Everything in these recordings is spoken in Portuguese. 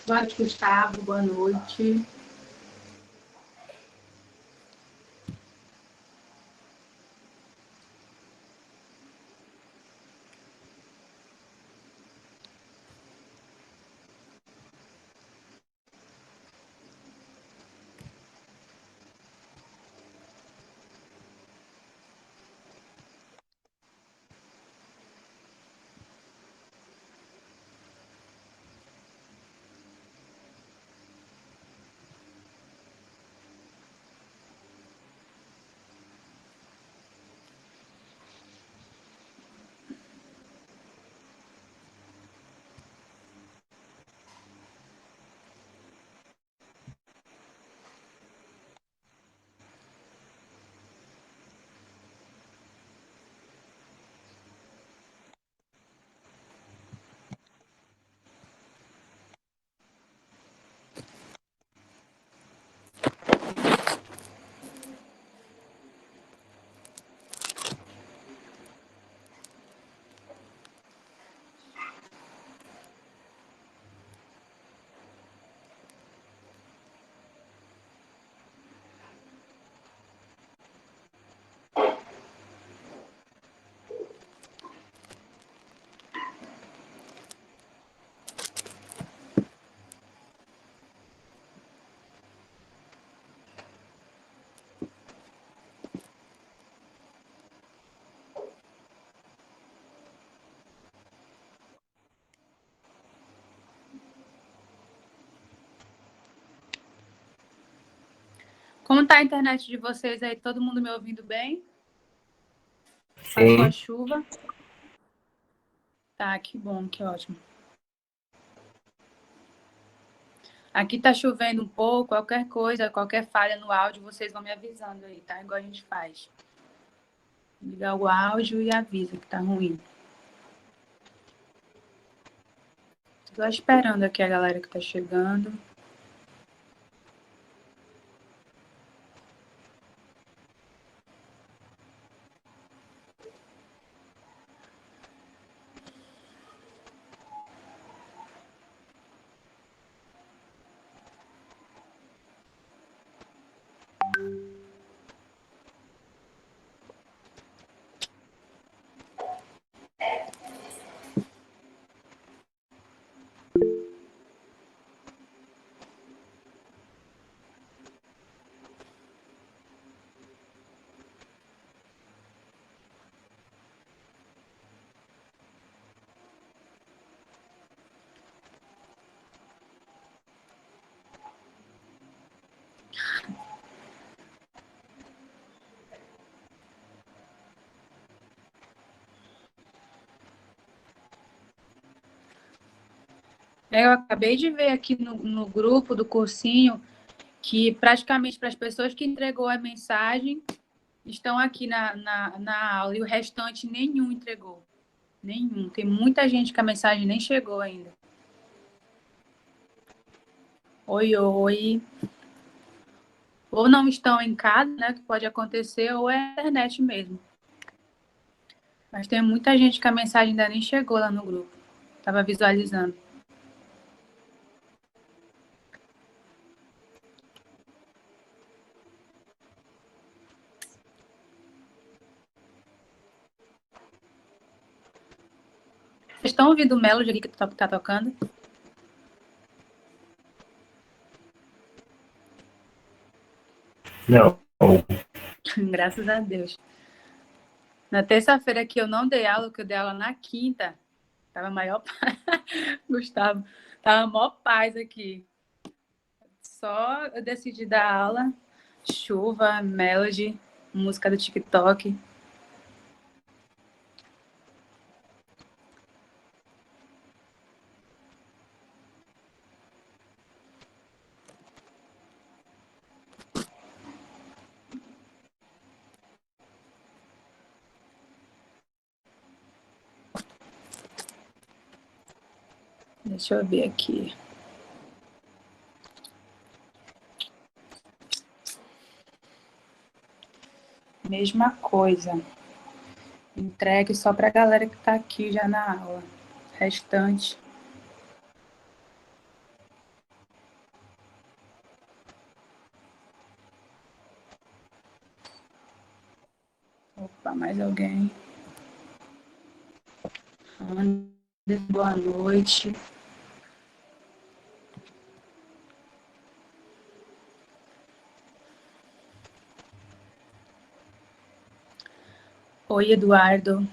Boa noite, Gustavo. Boa noite. Como tá a internet de vocês aí? Todo mundo me ouvindo bem? Passou a chuva? Tá, que bom, que ótimo. Aqui tá chovendo um pouco, qualquer coisa, qualquer falha no áudio, vocês vão me avisando aí, tá? Igual a gente faz. Ligar o áudio e avisa que tá ruim. Tô esperando aqui a galera que tá chegando. Eu acabei de ver aqui no grupo do cursinho que praticamente para as pessoas que entregou a mensagem estão aqui na aula e o restante nenhum entregou. Nenhum. Tem muita gente que a mensagem nem chegou ainda. Oi, oi. Ou não estão em casa, né? Que pode acontecer, ou é a internet mesmo. Mas tem muita gente que a mensagem ainda nem chegou lá no grupo. Estava visualizando. Vocês estão ouvindo o Melody ali que tá tocando? Não. Graças a Deus. Na terça-feira que eu não dei aula, que eu dei aula na quinta, tava maior paz. Gustavo, tava maior paz aqui. Só eu decidi dar aula, chuva, Melody, música do TikTok. Deixa eu ver aqui. Mesma coisa. Entregue só para a galera que está aqui já na aula. Restante. Opa, mais alguém? Boa noite. Oi, Eduardo.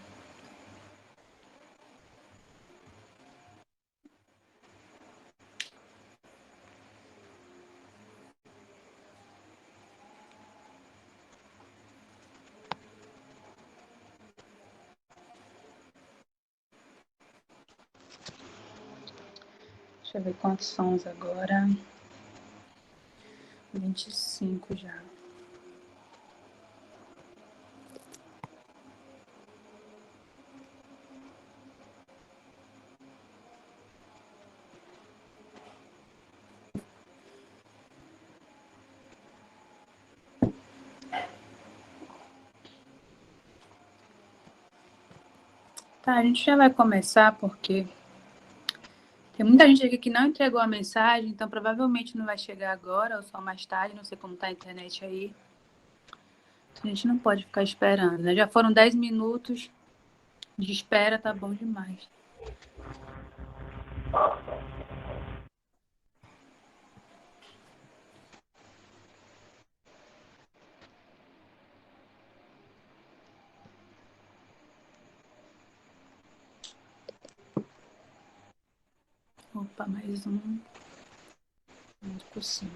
Deixa eu ver quantos sons agora. 25 já. Tá, a gente já vai começar porque tem muita gente aqui que não entregou a mensagem, então provavelmente não vai chegar agora ou só mais tarde, não sei como tá a internet aí. A gente não pode ficar esperando, né? Já foram 10 minutos de espera, tá bom demais. Opa, mais um. Muito por cima.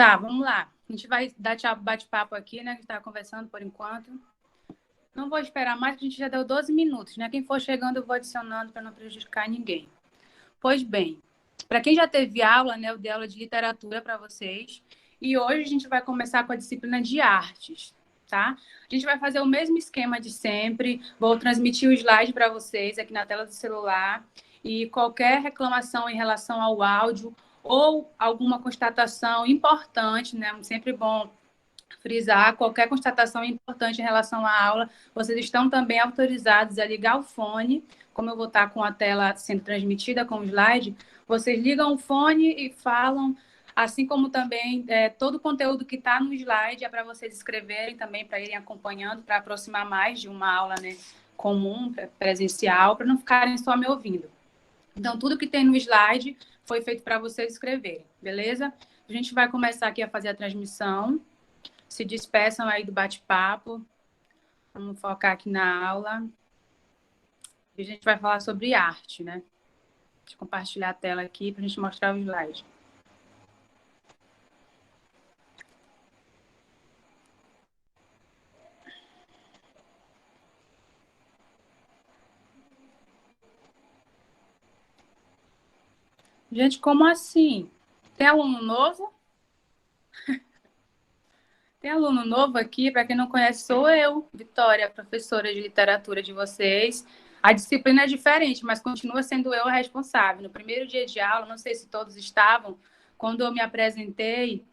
Tá, vamos lá. A gente vai dar tchau pro bate-papo aqui, né? Que a gente tá conversando por enquanto. Não vou esperar mais, que a gente já deu 12 minutos, né? Quem for chegando, eu vou adicionando para não prejudicar ninguém. Pois bem, para quem já teve aula, né? Eu dei aula de literatura para vocês. E hoje a gente vai começar com a disciplina de artes, tá? A gente vai fazer o mesmo esquema de sempre. Vou transmitir o slide para vocês aqui na tela do celular. E qualquer reclamação em relação ao áudio ou alguma constatação importante, né? Sempre bom frisar qualquer constatação importante em relação à aula. Vocês estão também autorizados a ligar o fone, como eu vou estar com a tela sendo transmitida com o slide, vocês ligam o fone e falam, assim como também todo o conteúdo que está no slide é para vocês escreverem também, para irem acompanhando, para aproximar mais de uma aula, né, comum, presencial, para não ficarem só me ouvindo. Então, tudo que tem no slide foi feito para vocês escreverem, beleza? A gente vai começar aqui a fazer a transmissão. Se despeçam aí do bate-papo. Vamos focar aqui na aula. E a gente vai falar sobre arte, né? Deixa eu compartilhar a tela aqui para a gente mostrar o slide. Gente, como assim? Tem aluno novo? Tem aluno novo aqui? Para quem não conhece, sou eu, Vitória, professora de literatura de vocês. A disciplina é diferente, mas continua sendo eu a responsável. No primeiro dia de aula, não sei se todos estavam, quando eu me apresentei,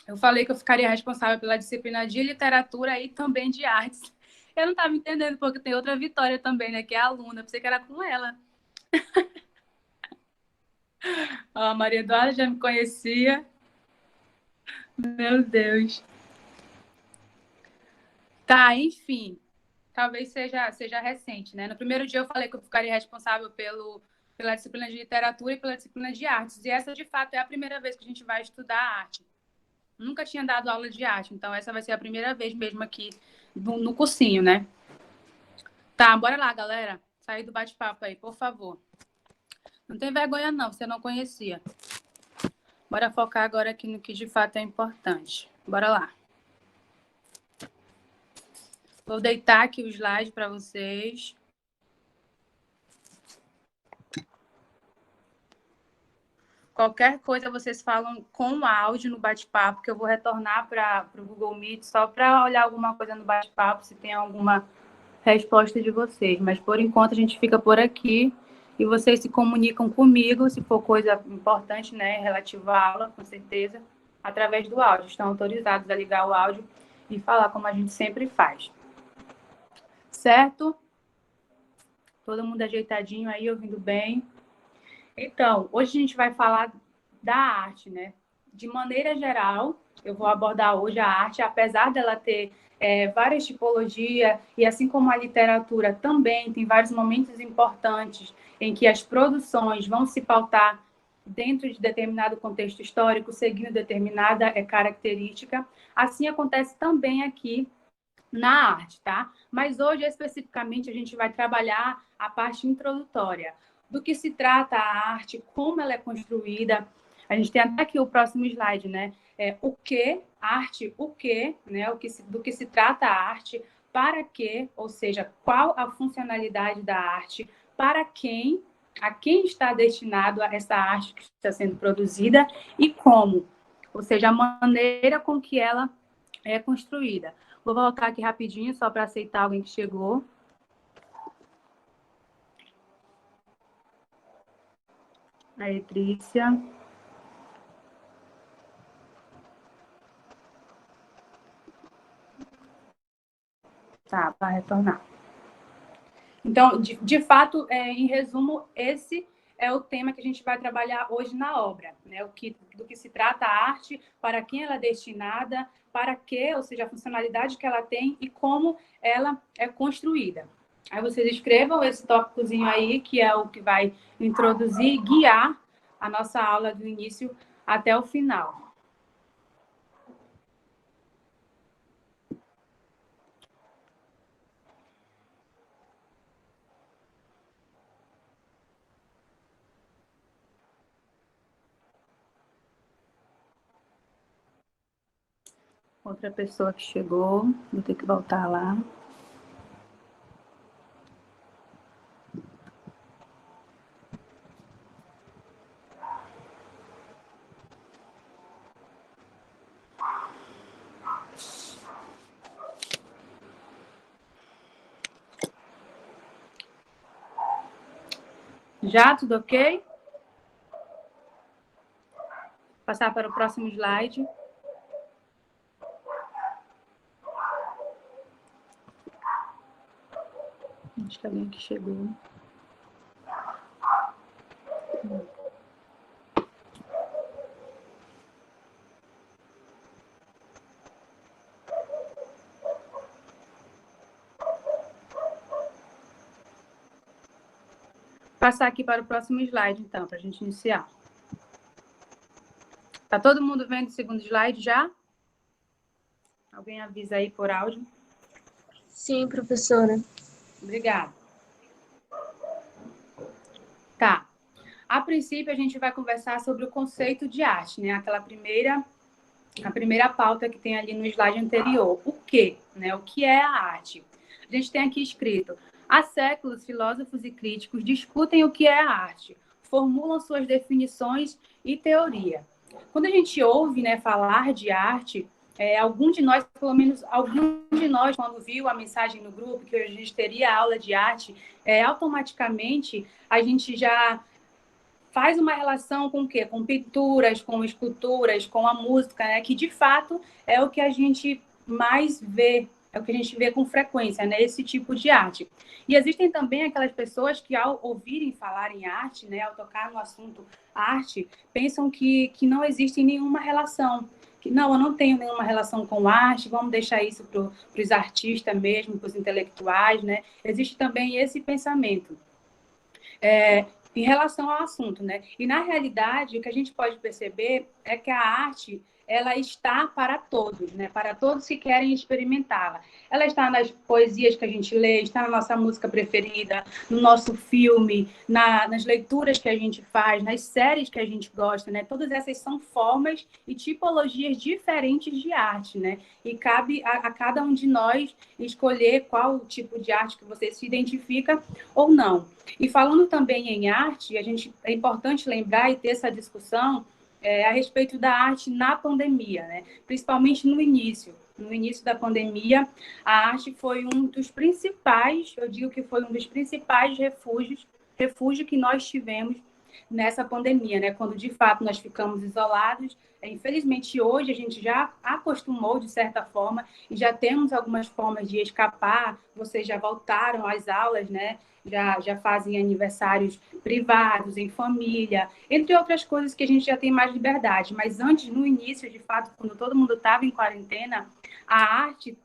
eu falei que eu ficaria responsável pela disciplina de literatura e também de artes. Eu não estava entendendo, porque tem outra Vitória também, né? Que é aluna. Eu pensei que era com ela. A Maria Eduarda já me conhecia. Meu Deus. Tá, enfim. Talvez seja recente, né? No primeiro dia eu falei que eu ficaria responsável pela disciplina de literatura e pela disciplina de artes. E essa, de fato, é a primeira vez que a gente vai estudar arte. Nunca tinha dado aula de arte, então essa vai ser a primeira vez mesmo aqui no cursinho, né? Tá, bora lá, galera. Sair do bate-papo aí, por favor. Não tem vergonha, não, você não conhecia. Bora focar agora aqui no que de fato é importante. Bora lá. Vou deitar aqui o slide para vocês. Qualquer coisa vocês falam com áudio no bate-papo, que eu vou retornar para o Google Meet só para olhar alguma coisa no bate-papo, se tem alguma resposta de vocês. Mas, por enquanto, a gente fica por aqui e vocês se comunicam comigo, se for coisa importante, né, relativa à aula, com certeza, através do áudio. Estão autorizados a ligar o áudio e falar como a gente sempre faz. Certo? Todo mundo ajeitadinho aí, ouvindo bem. Então, hoje a gente vai falar da arte, né? De maneira geral, eu vou abordar hoje a arte, apesar dela ter várias tipologias, e assim como a literatura também tem vários momentos importantes em que as produções vão se pautar dentro de determinado contexto histórico, seguindo determinada característica. Assim acontece também aqui na arte, tá? Mas hoje, especificamente, a gente vai trabalhar a parte introdutória. Do que se trata a arte, como ela é construída. A gente tem até aqui o próximo slide, né? O que, arte, o que, né? Do que se trata a arte, para quê, ou seja, qual a funcionalidade da arte, para quem, a quem está destinado a essa arte que está sendo produzida e como, ou seja, a maneira com que ela é construída. Vou voltar aqui rapidinho, só para aceitar alguém que chegou. A Etrícia. Tá, para retornar. Então, de fato, em resumo, esse é o tema que a gente vai trabalhar hoje na obra, né? Do que se trata a arte, para quem ela é destinada, para quê, ou seja, a funcionalidade que ela tem e como ela é construída. Aí vocês escrevam esse tópicozinho aí, que é o que vai introduzir e guiar a nossa aula do início até o final. Outra pessoa que chegou, vou ter que voltar lá. Já, tudo ok? Passar para o próximo slide. Acho que alguém que chegou. Passar aqui para o próximo slide, então, para a gente iniciar. Tá todo mundo vendo o segundo slide já? Alguém avisa aí por áudio? Sim, professora. Obrigada. Tá. A princípio, a gente vai conversar sobre o conceito de arte, né? A primeira pauta que tem ali no slide anterior. O quê? Né? O que é a arte? A gente tem aqui escrito: há séculos, filósofos e críticos discutem o que é a arte, formulam suas definições e teoria. Quando a gente ouve, né, falar de arte, algum de nós, pelo menos algum de nós, quando viu a mensagem no grupo que hoje a gente teria aula de arte, automaticamente a gente já faz uma relação com o quê? Com pinturas, com esculturas, com a música, né? Que de fato é o que a gente mais vê, é o que a gente vê com frequência, né? Esse tipo de arte. E existem também aquelas pessoas que, ao ouvirem falar em arte, né? Ao tocar no assunto arte, pensam que não existe nenhuma relação, que não, eu não tenho nenhuma relação com arte, vamos deixar isso para os artistas mesmo, para os intelectuais, né? Existe também esse pensamento. Em relação ao assunto, né? E, na realidade, o que a gente pode perceber é que a arte, ela está para todos, né? Para todos que querem experimentá-la. Ela está nas poesias que a gente lê, está na nossa música preferida, no nosso filme, nas leituras que a gente faz, nas séries que a gente gosta, né? Todas essas são formas e tipologias diferentes de arte, né? E cabe a cada um de nós escolher qual o tipo de arte que você se identifica ou não. E falando também em arte, é importante lembrar e ter essa discussão a respeito da arte na pandemia, né? Principalmente no início. No início da pandemia, a arte foi um dos principais, eu digo que foi um dos principais refúgio que nós tivemos nessa pandemia, né? Quando de fato nós ficamos isolados. Infelizmente, hoje a gente já acostumou de certa forma e já temos algumas formas de escapar. Vocês já voltaram às aulas, né? Já fazem aniversários privados, em família, entre outras coisas que a gente já tem mais liberdade. Mas antes, no início, de fato, quando todo mundo estava em quarentena, a arte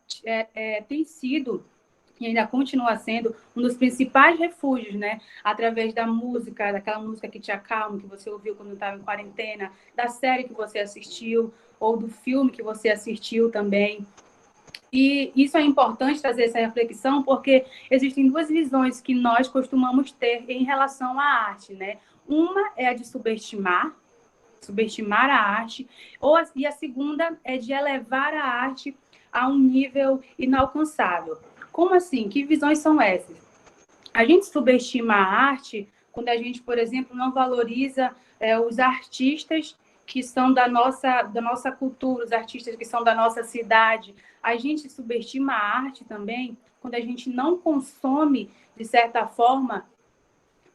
tem sido e ainda continua sendo um dos principais refúgios, né? Através da música, daquela música que te acalma, que você ouviu quando estava em quarentena, da série que você assistiu, ou do filme que você assistiu também. E isso é importante trazer essa reflexão, porque existem duas visões que nós costumamos ter em relação à arte, né? Uma é a de subestimar a arte, e a segunda é de elevar a arte a um nível inalcançável. Como assim? Que visões são essas? A gente subestima a arte quando a gente, por exemplo, não valoriza os artistas que são da nossa cultura, os artistas que são da nossa cidade. A gente subestima a arte também quando a gente não consome, de certa forma,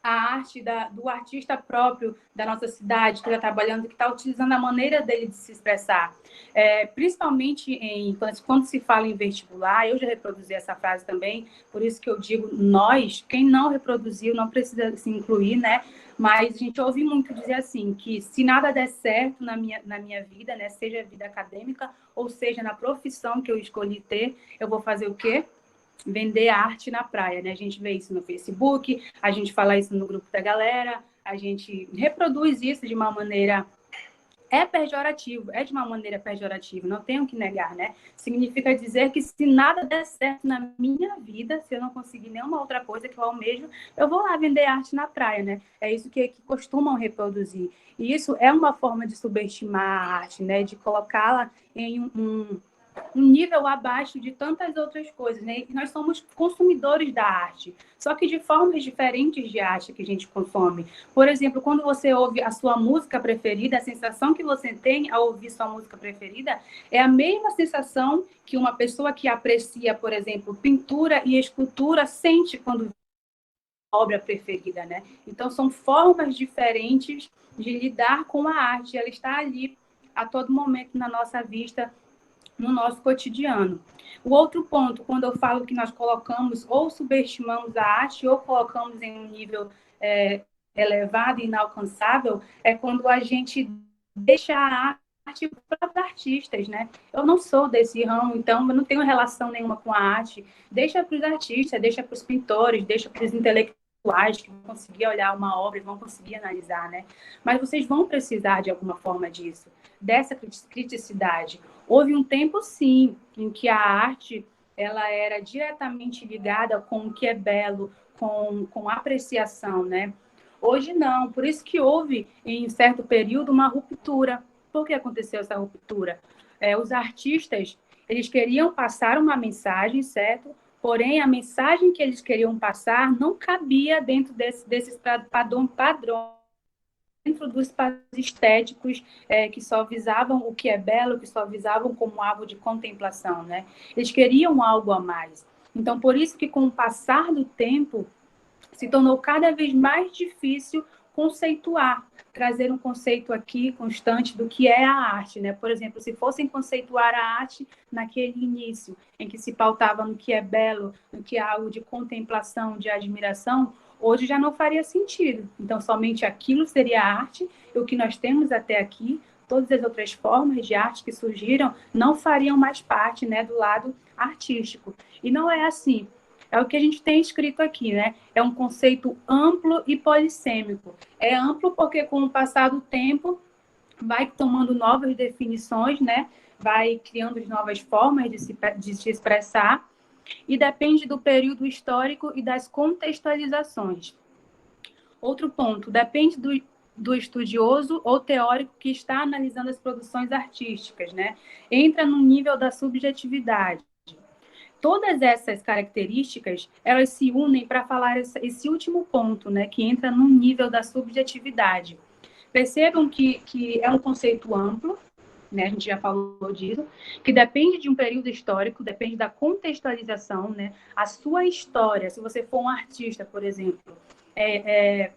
a arte do artista próprio da nossa cidade, que está trabalhando, que está utilizando a maneira dele de se expressar. Principalmente quando se fala em vestibular, eu já reproduzi essa frase também, por isso que eu digo nós, quem não reproduziu não precisa se incluir, né? Mas a gente ouve muito dizer assim, que se nada der certo na minha vida, né, seja a vida acadêmica, ou seja, na profissão que eu escolhi ter, eu vou fazer o quê? Vender arte na praia, né? A gente vê isso no Facebook, a gente fala isso no grupo da galera, a gente reproduz isso de uma maneira de uma maneira pejorativa, não tenho que negar, né? Significa dizer que se nada der certo na minha vida, se eu não conseguir nenhuma outra coisa que eu almejo, eu vou lá vender arte na praia, né? É isso que costumam reproduzir. E isso é uma forma de subestimar a arte, né? De colocá-la em um nível abaixo de tantas outras coisas, né? E nós somos consumidores da arte, só que de formas diferentes de arte que a gente consome. Por exemplo, quando você ouve a sua música preferida, a sensação que você tem ao ouvir sua música preferida é a mesma sensação que uma pessoa que aprecia, por exemplo, pintura e escultura sente quando a obra preferida, né? Então, são formas diferentes de lidar com a arte. Ela está ali a todo momento na nossa vista, no nosso cotidiano. O outro ponto, quando eu falo que nós colocamos ou subestimamos a arte ou colocamos em um nível elevado e inalcançável, é quando a gente deixa a arte para os artistas, né? Eu não sou desse ramo, então eu não tenho relação nenhuma com a arte. Deixa para os artistas, deixa para os pintores, deixa para os intelectuais que vão conseguir olhar uma obra e vão conseguir analisar, né? Mas vocês vão precisar de alguma forma disso, dessa criticidade. Houve um tempo, sim, em que a arte ela era diretamente ligada com o que é belo, com apreciação, né? Hoje não, por isso que houve, em certo período, uma ruptura. Por que aconteceu essa ruptura? Os artistas, eles queriam passar uma mensagem, certo? Porém, a mensagem que eles queriam passar não cabia dentro desses padrões, dentro dos padrões estéticos que só visavam o que é belo, que só visavam como algo de contemplação, né? Eles queriam algo a mais. Então, por isso que com o passar do tempo, se tornou cada vez mais difícil conceituar, trazer um conceito aqui constante do que é a arte, né? Por exemplo, se fossem conceituar a arte naquele início, em que se pautava no que é belo, no que é algo de contemplação, de admiração, hoje já não faria sentido. Então, somente aquilo seria arte, e o que nós temos até aqui todas as outras formas de arte que surgiram não fariam mais parte, né, do lado artístico. E não é assim. É o que a gente tem escrito aqui, né? É um conceito amplo e polissêmico. É amplo porque, com o passar do tempo, vai tomando novas definições, né? Vai criando novas formas de se expressar, e depende do período histórico e das contextualizações. Outro ponto, depende do estudioso ou teórico que está analisando as produções artísticas, né? Entra no nível da subjetividade. Todas essas características, elas se unem para falar esse último ponto, né? Que entra no nível da subjetividade. Percebam que é um conceito amplo, né? A gente já falou disso, que depende de um período histórico, depende da contextualização, né? A sua história, se você for um artista, por exemplo, é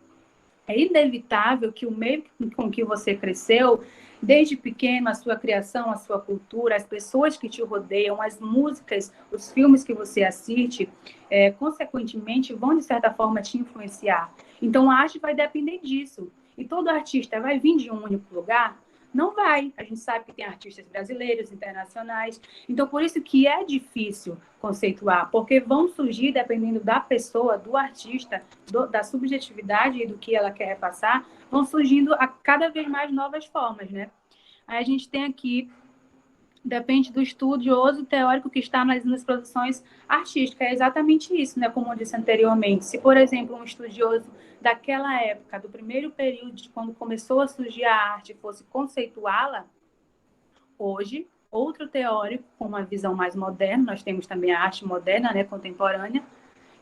inevitável que o meio com que você cresceu, desde pequeno, a sua criação, a sua cultura, as pessoas que te rodeiam, as músicas, os filmes que você assiste, consequentemente, vão, de certa forma, te influenciar. Então, a arte vai depender disso. E todo artista vai vir de um único lugar? Não vai. A gente sabe que tem artistas brasileiros, internacionais. Então, por isso que é difícil conceituar, porque vão surgir, dependendo da pessoa, do artista, da subjetividade e do que ela quer repassar, vão surgindo a cada vez mais novas formas, né? Aí a gente tem aqui, depende do estudioso teórico que está analisando as produções artísticas. É exatamente isso, né? Como eu disse anteriormente. Se, por exemplo, um estudioso daquela época, do primeiro período, de quando começou a surgir a arte, fosse conceituá-la, hoje, outro teórico com uma visão mais moderna, nós temos também a arte moderna, né, contemporânea,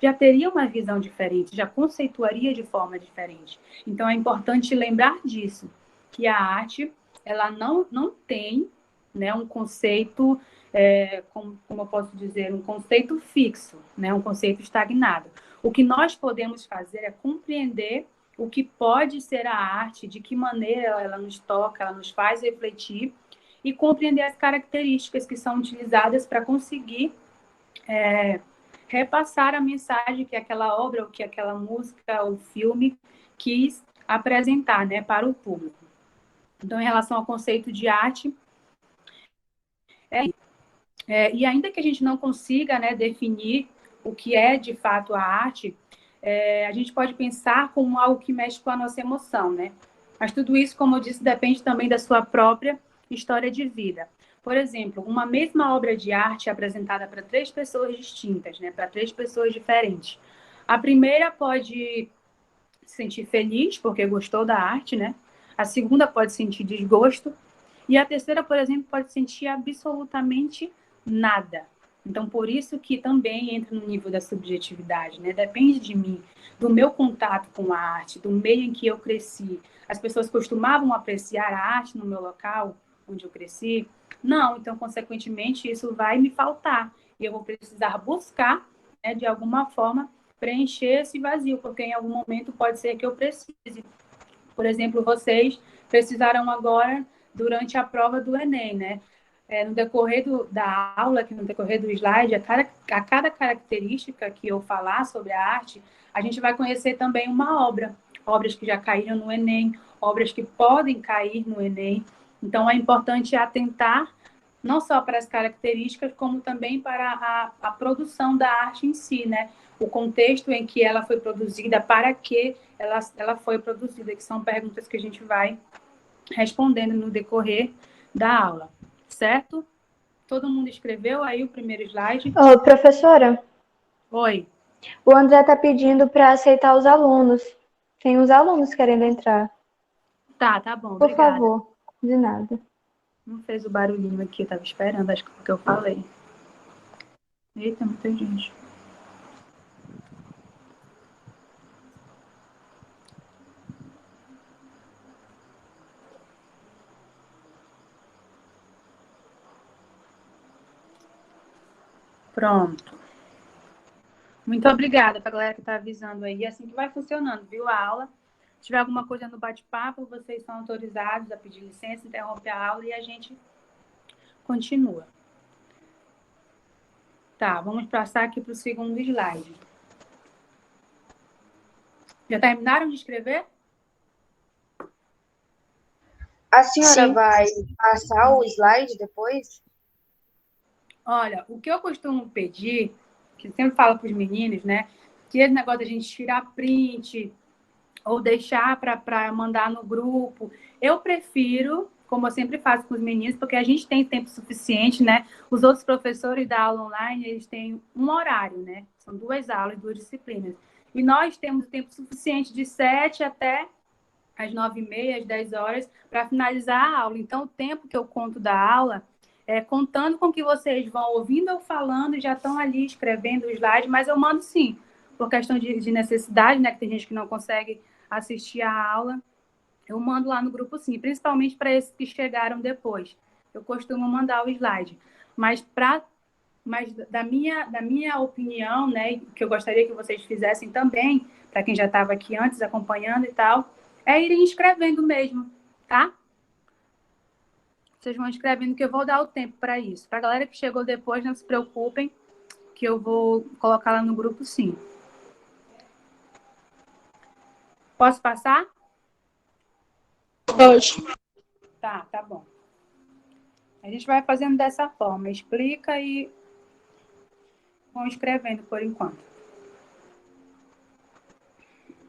já teria uma visão diferente, já conceituaria de forma diferente. Então, é importante lembrar disso, que a arte, ela não tem, né, um conceito, como eu posso dizer, um conceito fixo, né, um conceito estagnado. O que nós podemos fazer é compreender o que pode ser a arte, de que maneira ela nos toca, ela nos faz refletir, e compreender as características que são utilizadas para conseguir repassar a mensagem que aquela obra, ou que aquela música, ou filme quis apresentar, né, para o público. Então, em relação ao conceito de arte, e ainda que a gente não consiga, né, definir o que é de fato a arte, a gente pode pensar como algo que mexe com a nossa emoção, né? Mas tudo isso, como eu disse, depende também da sua própria história de vida. Por exemplo, uma mesma obra de arte é apresentada para 3 pessoas distintas, né? Para 3 pessoas diferentes. A primeira pode se sentir feliz porque gostou da arte, né? A segunda pode sentir desgosto. E a terceira, por exemplo, pode sentir absolutamente nada. Então, por isso que também entra no nível da subjetividade, né? Depende de mim, do meu contato com a arte, do meio em que eu cresci. As pessoas costumavam apreciar a arte no meu local, onde eu cresci? Não, então, consequentemente, isso vai me faltar. E eu vou precisar buscar, né, de alguma forma, preencher esse vazio, porque em algum momento pode ser que eu precise. Por exemplo, vocês precisaram agora, durante a prova do Enem, né? No decorrer da aula, aqui no decorrer do slide, a cada característica que eu falar sobre a arte, a gente vai conhecer também uma obra. Obras que já caíram no Enem, obras que podem cair no Enem. Então, é importante atentar não só para as características, como também para a produção da arte em si, né? O contexto em que ela foi produzida, para que ela foi produzida, que são perguntas que a gente vai respondendo no decorrer da aula, certo? Todo mundo escreveu aí o primeiro slide? Ô, professora, Oi. o André está pedindo para aceitar os alunos. Tem uns alunos querendo entrar. Tá bom, Por obrigada. favor, de nada. Não fez o barulhinho aqui, eu tava esperando, acho que foi o que eu falei. Eita, muita gente. Pronto. Muito obrigada para a galera que está avisando aí. É assim que vai funcionando, viu? A aula. Se tiver alguma coisa no bate-papo, vocês são autorizados a pedir licença, interromper a aula e a gente continua. Tá, vamos passar aqui para o segundo slide. Já terminaram de escrever? A senhora Sim. vai passar o slide depois? Olha, o que eu costumo pedir, que eu sempre falo para os meninos, né? Que esse negócio de a gente tirar print ou deixar para mandar no grupo, eu prefiro, como eu sempre faço com os meninos, porque a gente tem tempo suficiente, né? Os outros professores da aula online, eles têm um horário, né? São 2 aulas, 2 disciplinas. E nós temos tempo suficiente de 7 até às 9h30, às 10 horas, para finalizar a aula. Então, o tempo que eu conto da aula contando com que vocês vão ouvindo eu falando, já estão ali escrevendo o slide, mas eu mando sim, por questão de necessidade, né? Que tem gente que não consegue assistir a aula. Eu mando lá no grupo sim, principalmente para esses que chegaram depois. Eu costumo mandar o slide. Mas da minha opinião, né, que eu gostaria que vocês fizessem também, para quem já estava aqui antes acompanhando e tal, é irem escrevendo mesmo, tá? Vocês vão escrevendo que eu vou dar o tempo para isso. Para a galera que chegou depois, não se preocupem, que eu vou colocar lá no grupo sim. Posso passar? Pode. Tá bom. A gente vai fazendo dessa forma, explica e vão escrevendo por enquanto.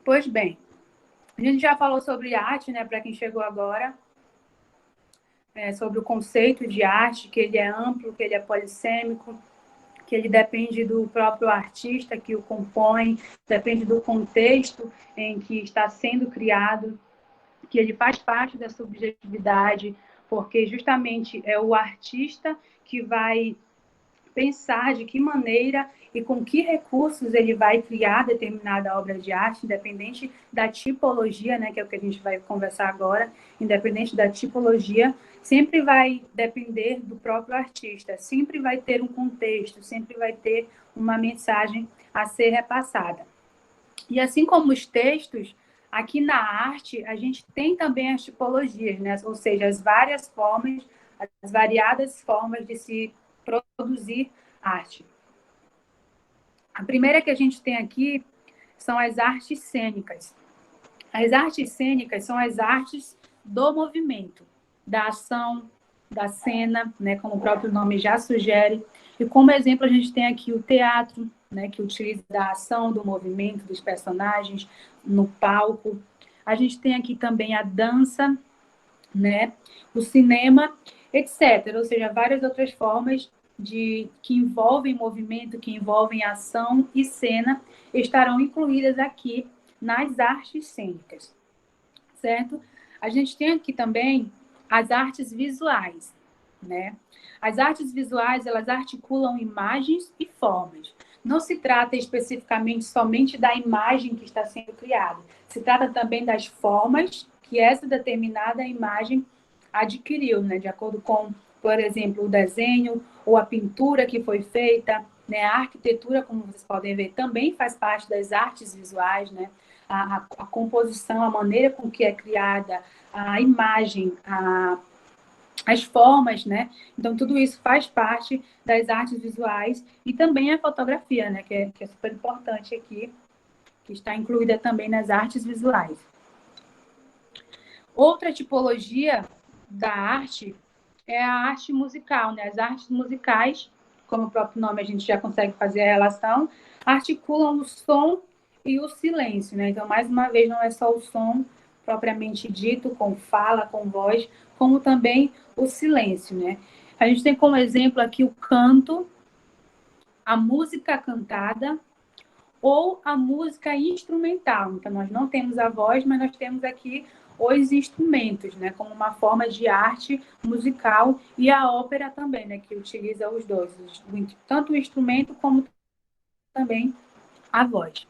Pois bem, a gente já falou sobre arte, né, para quem chegou agora, sobre o conceito de arte, que ele é amplo, que ele é polissêmico, que ele depende do próprio artista que o compõe, depende do contexto em que está sendo criado, que ele faz parte da subjetividade, porque justamente é o artista que vai pensar de que maneira e com que recursos ele vai criar determinada obra de arte, independente da tipologia, né, que é o que a gente vai conversar agora, independente da tipologia, sempre vai depender do próprio artista, sempre vai ter um contexto, sempre vai ter uma mensagem a ser repassada. E assim como os textos, aqui na arte, a gente tem também as tipologias, né? Ou seja, as várias formas, as variadas formas de se produzir arte. A primeira que a gente tem aqui são as artes cênicas. As artes cênicas são as artes do movimento, da ação, da cena, né, como o próprio nome já sugere. E como exemplo, a gente tem aqui o teatro, né, que utiliza da ação, do movimento dos personagens no palco. A gente tem aqui também a dança, né, o cinema, etc. Ou seja, várias outras formas que envolvem movimento, que envolvem ação e cena, estarão incluídas aqui nas artes cênicas, certo? A gente tem aqui também as artes visuais, né? As artes visuais, elas articulam imagens e formas. Não se trata especificamente somente da imagem que está sendo criada. Se trata também das formas que essa determinada imagem adquiriu, né? De acordo com, por exemplo, o desenho ou a pintura que foi feita, né? A arquitetura, como vocês podem ver, também faz parte das artes visuais, né? A composição, a maneira com que é criada, a imagem, as formas, né? Então, tudo isso faz parte das artes visuais e também a fotografia, né? Que é super importante aqui, que está incluída também nas artes visuais. Outra tipologia da arte é a arte musical, né? As artes musicais, como o próprio nome a gente já consegue fazer a relação, articulam o som e o silêncio, né? Então, mais uma vez, não é só o som propriamente dito, com fala, com voz, como também o silêncio, né? A gente tem como exemplo aqui o canto, a música cantada ou a música instrumental. Então, nós não temos a voz, mas nós temos aqui os instrumentos, né? Como uma forma de arte musical e a ópera também, né? Que utiliza os dois, tanto o instrumento como também a voz.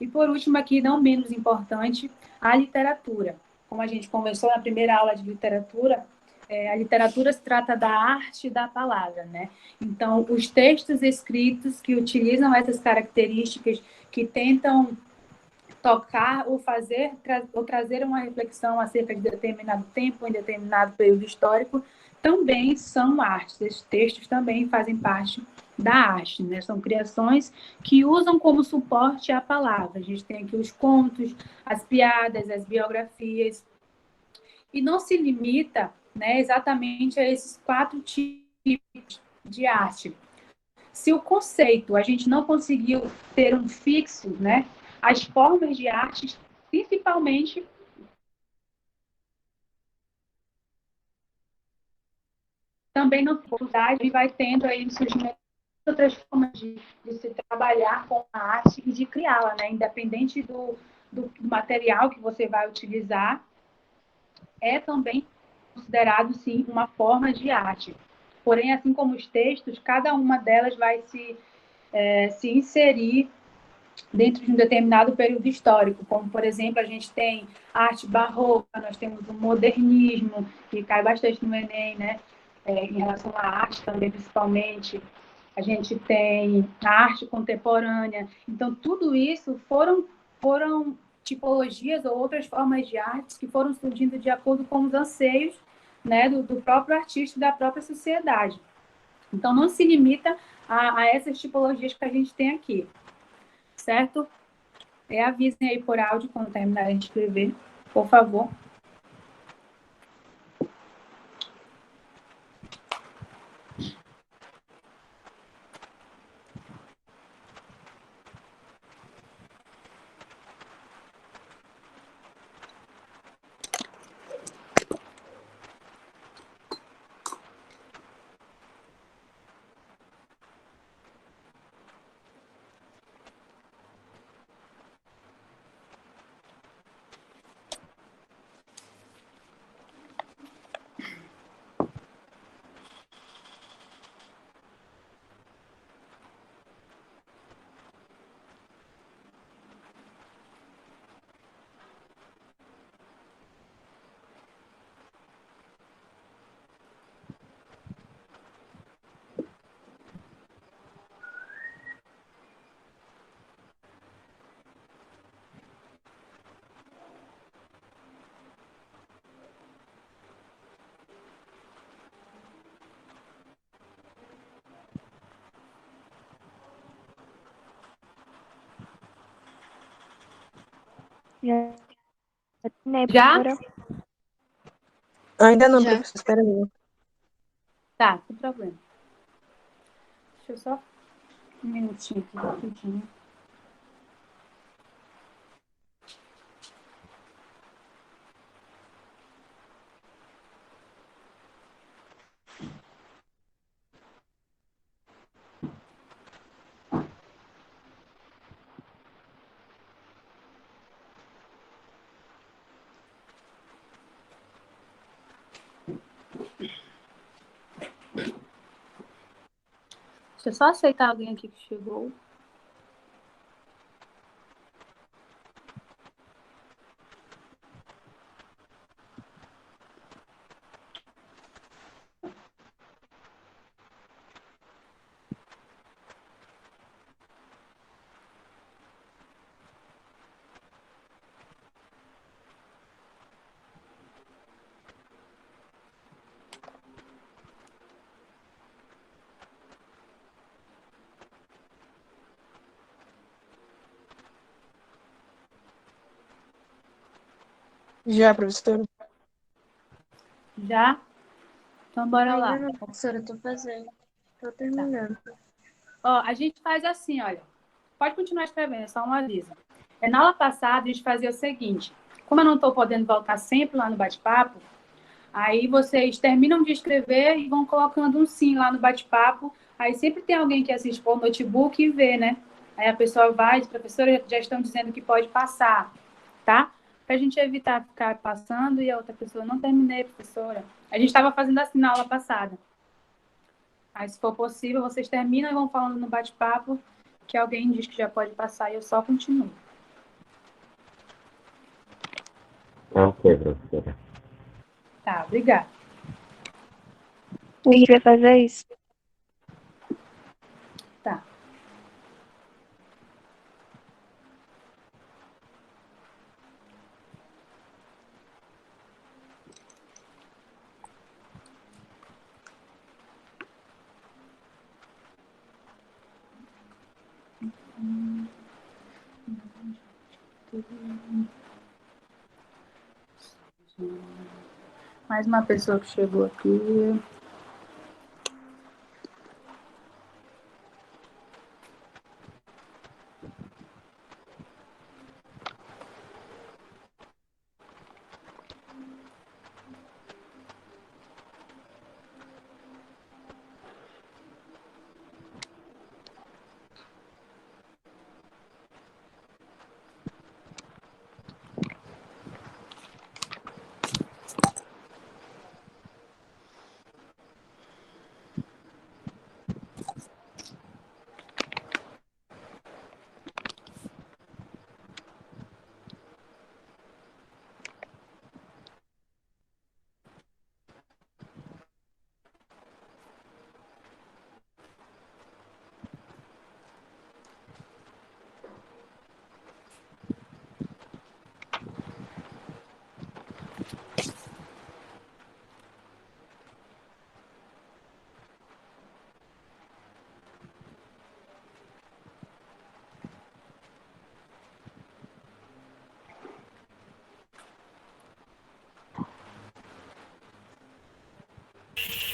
E por último aqui, não menos importante, a literatura. Como a gente conversou na primeira aula de literatura, a literatura se trata da arte da palavra, né? Então, os textos escritos que utilizam essas características, que tentam tocar ou trazer uma reflexão acerca de determinado tempo, em determinado período histórico, também são artes. Esses textos também fazem parte da arte, né? São criações que usam como suporte a palavra. A gente tem aqui os contos, as piadas, as biografias. E não se limita, né, exatamente a esses 4 tipos de arte. Se o conceito a gente não conseguiu ter um fixo, né, as formas de arte, principalmente, também não dificuldade, vai tendo aí o surgimento de outras formas de se trabalhar com a arte e de criá-la, né, independente do material que você vai utilizar, é também considerado, sim, uma forma de arte. Porém, assim como os textos, cada uma delas vai se inserir dentro de um determinado período histórico, como, por exemplo, a gente tem a arte barroca, nós temos o modernismo, que cai bastante no Enem, né? Em relação à arte também, principalmente. A gente tem a arte contemporânea. Então, tudo isso foram tipologias ou outras formas de artes que foram surgindo de acordo com os anseios, né, do próprio artista e da própria sociedade. Então, não se limita a essas tipologias que a gente tem aqui, certo? Avisem aí por áudio quando terminarem de escrever, por favor. Já terminei, Já? professora. Ainda não, Já. professor, espera aí. Tá, sem problema. Deixa eu só um minutinho aqui, rapidinho. Deixa eu só aceitar alguém aqui que chegou. Já, professora? Já? Então, bora Ainda lá. não, professora, eu tô fazendo. Tô terminando. Ó, a gente faz assim, olha. Pode continuar escrevendo, é só um aviso. Na aula passada, a gente fazia o seguinte. Como eu não estou podendo voltar sempre lá no bate-papo, aí vocês terminam de escrever e vão colocando um sim lá no bate-papo. Aí sempre tem alguém que assiste por notebook e vê, né? Aí a pessoa vai, diz, professora, já estão dizendo que pode passar, tá? Para a gente evitar ficar passando e a outra pessoa, não terminei, professora. A gente estava fazendo assim na aula passada. Aí, se for possível, vocês terminam e vão falando no bate-papo que alguém diz que já pode passar e eu só continuo. Ok, professora. Tá, obrigada. A gente vai fazer isso. Tá. Mais uma pessoa que chegou aqui.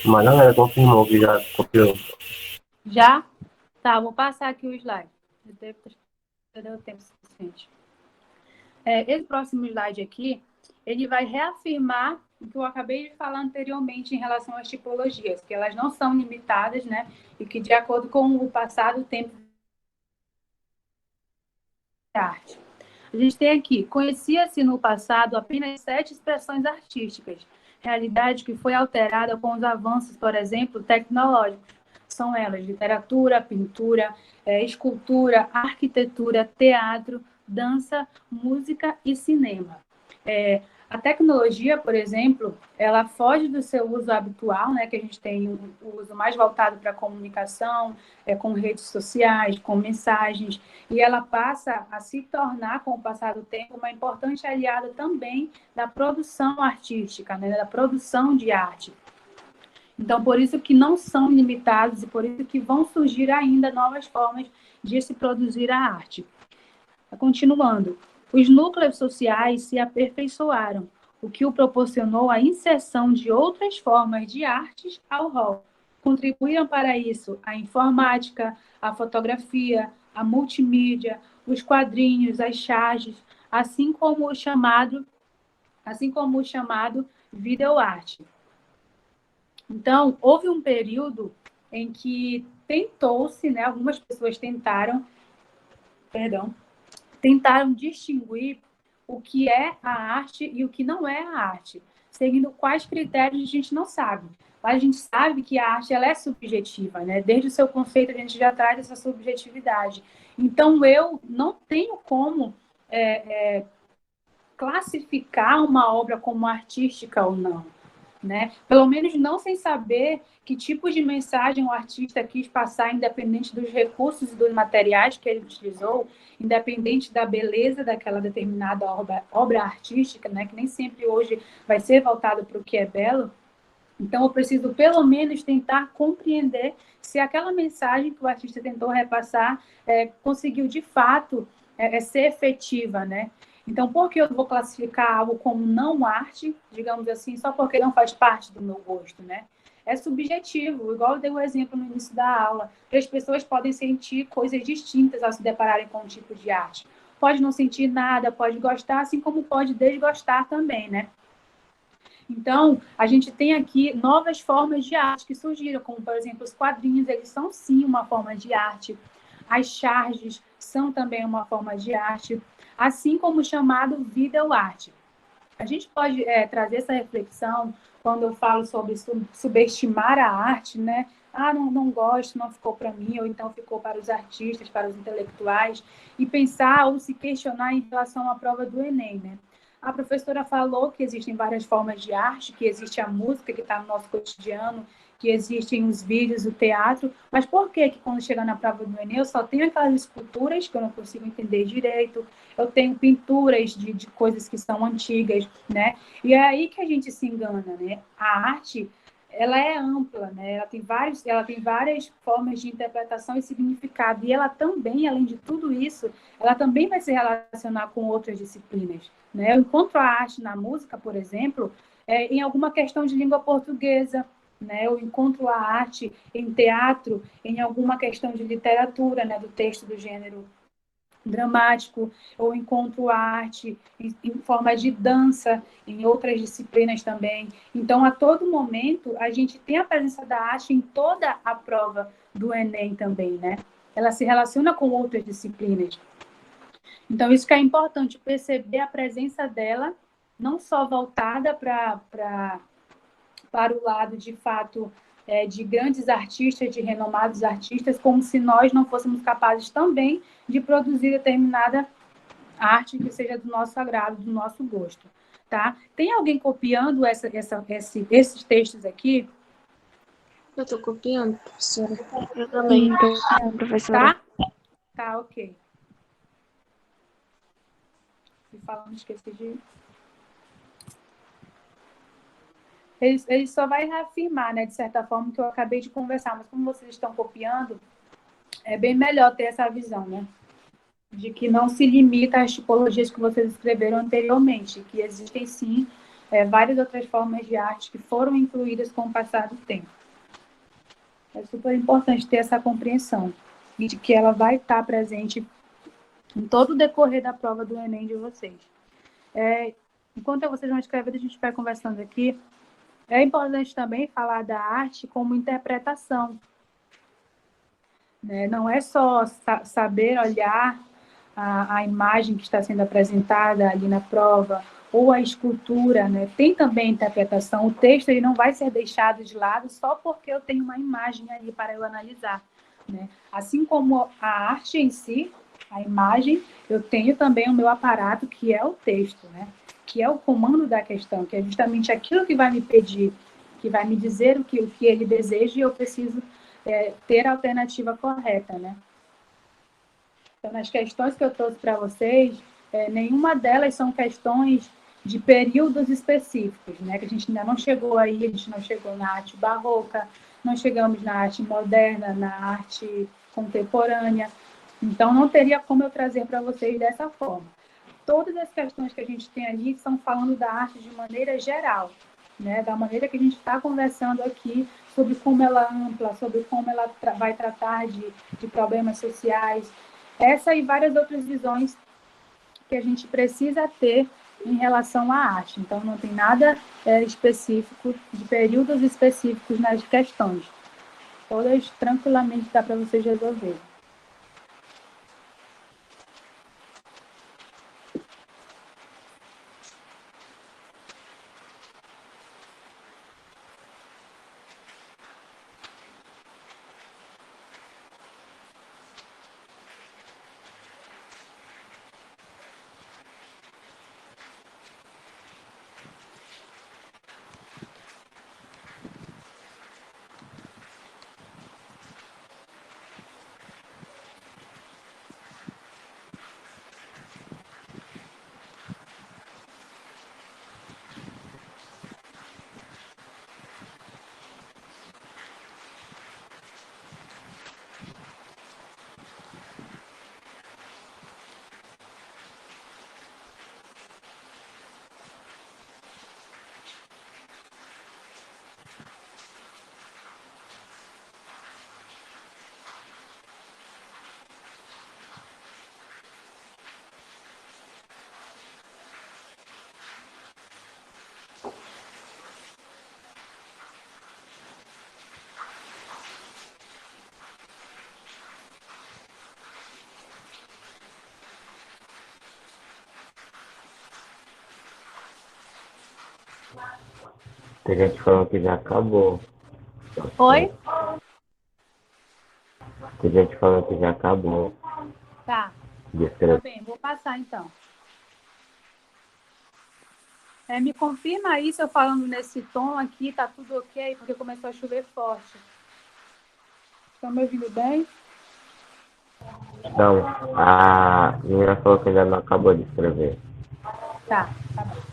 Mas não, ela confirmou que já copiou. Já? Tá, vou passar aqui o slide. Eu devo ter deu tempo suficiente. Esse próximo slide aqui, ele vai reafirmar o que eu acabei de falar anteriormente em relação às tipologias, que elas não são limitadas, né? E que, de acordo com o passado, o tempo de arte. A gente tem aqui, conhecia-se no passado apenas 7 expressões artísticas, realidade que foi alterada com os avanços, por exemplo, tecnológicos. São elas literatura, pintura, escultura, arquitetura, teatro, dança, música e cinema. A tecnologia, por exemplo, ela foge do seu uso habitual, né, que a gente tem o uso mais voltado para a comunicação, com redes sociais, com mensagens, e ela passa a se tornar, com o passar do tempo, uma importante aliada também da produção artística, né, da produção de arte. Então, por isso que não são limitados e por isso que vão surgir ainda novas formas de se produzir a arte. Continuando, os núcleos sociais se aperfeiçoaram, o que o proporcionou a inserção de outras formas de artes ao rol. Contribuíram para isso a informática, a fotografia, a multimídia, os quadrinhos, as charges, assim como o chamado videoarte. Então, houve um período em que tentou-se, né, algumas pessoas tentaram distinguir o que é a arte e o que não é a arte, seguindo quais critérios a gente não sabe. Mas a gente sabe que a arte ela é subjetiva, né? Desde o seu conceito a gente já traz essa subjetividade. Então eu não tenho como classificar uma obra como artística ou não, né? Pelo menos não sem saber que tipo de mensagem o artista quis passar, independente dos recursos e dos materiais que ele utilizou, independente da beleza daquela determinada obra artística, né? Que nem sempre hoje vai ser voltado para o que é belo. Então, eu preciso, pelo menos, tentar compreender se aquela mensagem que o artista tentou repassar conseguiu, de fato, ser efetiva, né? Então, por que eu vou classificar algo como não arte, digamos assim, só porque não faz parte do meu gosto, né? É subjetivo, igual eu dei o exemplo no início da aula, que as pessoas podem sentir coisas distintas ao se depararem com um tipo de arte. Pode não sentir nada, pode gostar, assim como pode desgostar também, né? Então, a gente tem aqui novas formas de arte que surgiram, como, por exemplo, os quadrinhos, eles são, sim, uma forma de arte. As charges são também uma forma de arte, assim como o chamado videoarte. A gente pode trazer essa reflexão quando eu falo sobre subestimar a arte, né? Ah, não gosto, não ficou para mim, ou então ficou para os artistas, para os intelectuais, e pensar ou se questionar em relação à prova do Enem, né? A professora falou que existem várias formas de arte, que existe a música que está no nosso cotidiano, que existem os vídeos, o teatro, mas por que quando chega na prova do Enem eu só tenho aquelas esculturas que eu não consigo entender direito, eu tenho pinturas de coisas que são antigas, né? E é aí que a gente se engana, né? A arte, ela é ampla, né? Ela tem várias formas de interpretação e significado, e ela também, além de tudo isso, ela também vai se relacionar com outras disciplinas, né? Eu encontro a arte na música, por exemplo, em alguma questão de língua portuguesa, né? Eu encontro a arte em teatro, em alguma questão de literatura, né? Do texto do gênero dramático, ou encontro a arte em forma de dança, em outras disciplinas também. Então, a todo momento, a gente tem a presença da arte em toda a prova do Enem também, né? Ela se relaciona com outras disciplinas. Então, isso que é importante, perceber a presença dela, não só voltada para o lado, de fato, de grandes artistas, de renomados artistas, como se nós não fôssemos capazes também de produzir determinada arte que seja do nosso agrado, do nosso gosto. Tá? Tem alguém copiando esses textos aqui? Eu tô copiando, professora. Eu também estou, professora. Tá? Tá, ok. E falando, esqueci de... Ele só vai reafirmar, né, de certa forma, que eu acabei de conversar, mas como vocês estão copiando, é bem melhor ter essa visão, né? De que não se limita às tipologias que vocês escreveram anteriormente, que existem, sim, várias outras formas de arte que foram incluídas com o passar do tempo. É super importante ter essa compreensão e de que ela vai estar presente em todo o decorrer da prova do Enem de vocês. Enquanto vocês vão escrevendo, a gente vai conversando aqui. É importante também falar da arte como interpretação, né? Não é só saber olhar a imagem que está sendo apresentada ali na prova, ou a escultura, né? Tem também interpretação. O texto ele não vai ser deixado de lado só porque eu tenho uma imagem ali para eu analisar, né? Assim como a arte em si, a imagem, eu tenho também o meu aparato, que é o texto, né? Que é o comando da questão, que é justamente aquilo que vai me pedir, que vai me dizer o que ele deseja, e eu preciso ter a alternativa correta, né? Então, nas questões que eu trouxe para vocês, nenhuma delas são questões de períodos específicos, né? Que a gente ainda não chegou aí, a gente não chegou na arte barroca, não chegamos na arte moderna, na arte contemporânea. Então, não teria como eu trazer para vocês dessa forma. Todas as questões que a gente tem ali são falando da arte de maneira geral, né? Da maneira que a gente está conversando aqui, sobre como ela é ampla, sobre como ela vai tratar de problemas sociais, essa e várias outras visões que a gente precisa ter em relação à arte. Então, não tem nada específico, de períodos específicos nas questões. Todas tranquilamente dá para vocês resolverem. Tem gente falando que já acabou. Oi? Tem gente falando que já acabou Tá. de Tá escrever. bem, vou passar então. Me confirma aí se eu falando nesse tom aqui, tá tudo ok, porque começou a chover forte. Estão me ouvindo bem? Não, a menina falou que ainda não acabou de escrever. Tá, tá bom.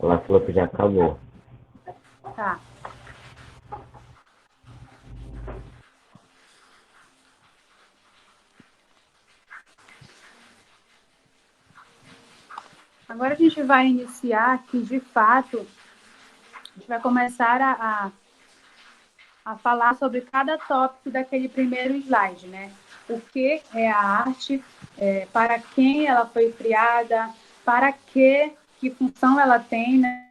Ela falou que já acabou. Tá. Agora a gente vai iniciar aqui, de fato, a gente vai começar a falar sobre cada tópico daquele primeiro slide, né? O que é a arte, para quem ela foi criada, para que função ela tem, né?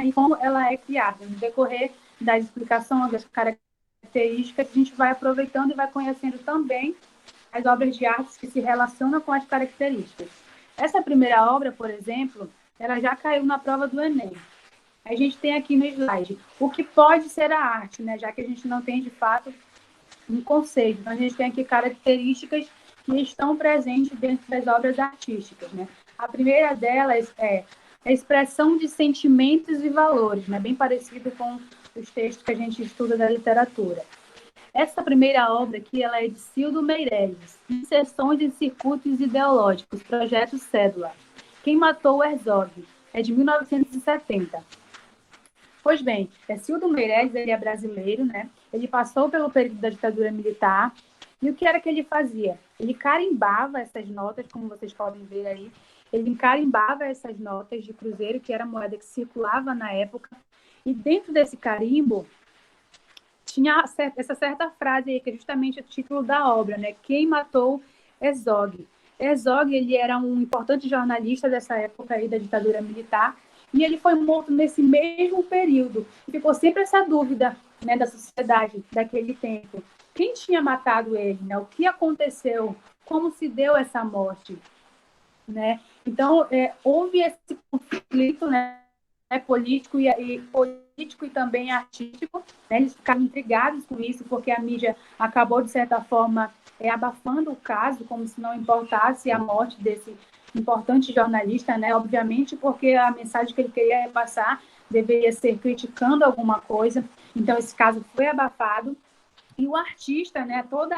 E como ela é criada. No decorrer da explicação das características, a gente vai aproveitando e vai conhecendo também as obras de arte que se relacionam com as características. Essa primeira obra, por exemplo, ela já caiu na prova do Enem. A gente tem aqui no slide o que pode ser a arte, né? Já que a gente não tem, de fato, um conceito. Então, a gente tem aqui características que estão presentes dentro das obras artísticas, né? A primeira delas é a expressão de sentimentos e valores, né? Bem parecido com os textos que a gente estuda da literatura. Essa primeira obra aqui, ela é de Cildo Meireles, Inserções em Circuitos Ideológicos, Projeto Cédula. Quem Matou Herzog, é de 1970. Pois bem, Cildo Meireles, ele é brasileiro, né? Ele passou pelo período da ditadura militar, e o que era que ele fazia? Ele carimbava essas notas, como vocês podem ver aí, ele carimbava essas notas de cruzeiro, que era a moeda que circulava na época, e dentro desse carimbo, tinha essa certa frase aí, que é justamente o título da obra, né? Quem Matou Herzog. Herzog, ele era um importante jornalista dessa época aí da ditadura militar, e ele foi morto nesse mesmo período. E ficou sempre essa dúvida, né, da sociedade daquele tempo. Quem tinha matado ele, né? O que aconteceu? Como se deu essa morte? Né? Então, houve esse conflito, né? Político político e também artístico, né? Eles ficaram intrigados com isso, porque a mídia acabou, de certa forma, abafando o caso, como se não importasse a morte desse importante jornalista, né? Obviamente, porque a mensagem que ele queria passar deveria ser criticando alguma coisa. Então, esse caso foi abafado. E o artista, né? Toda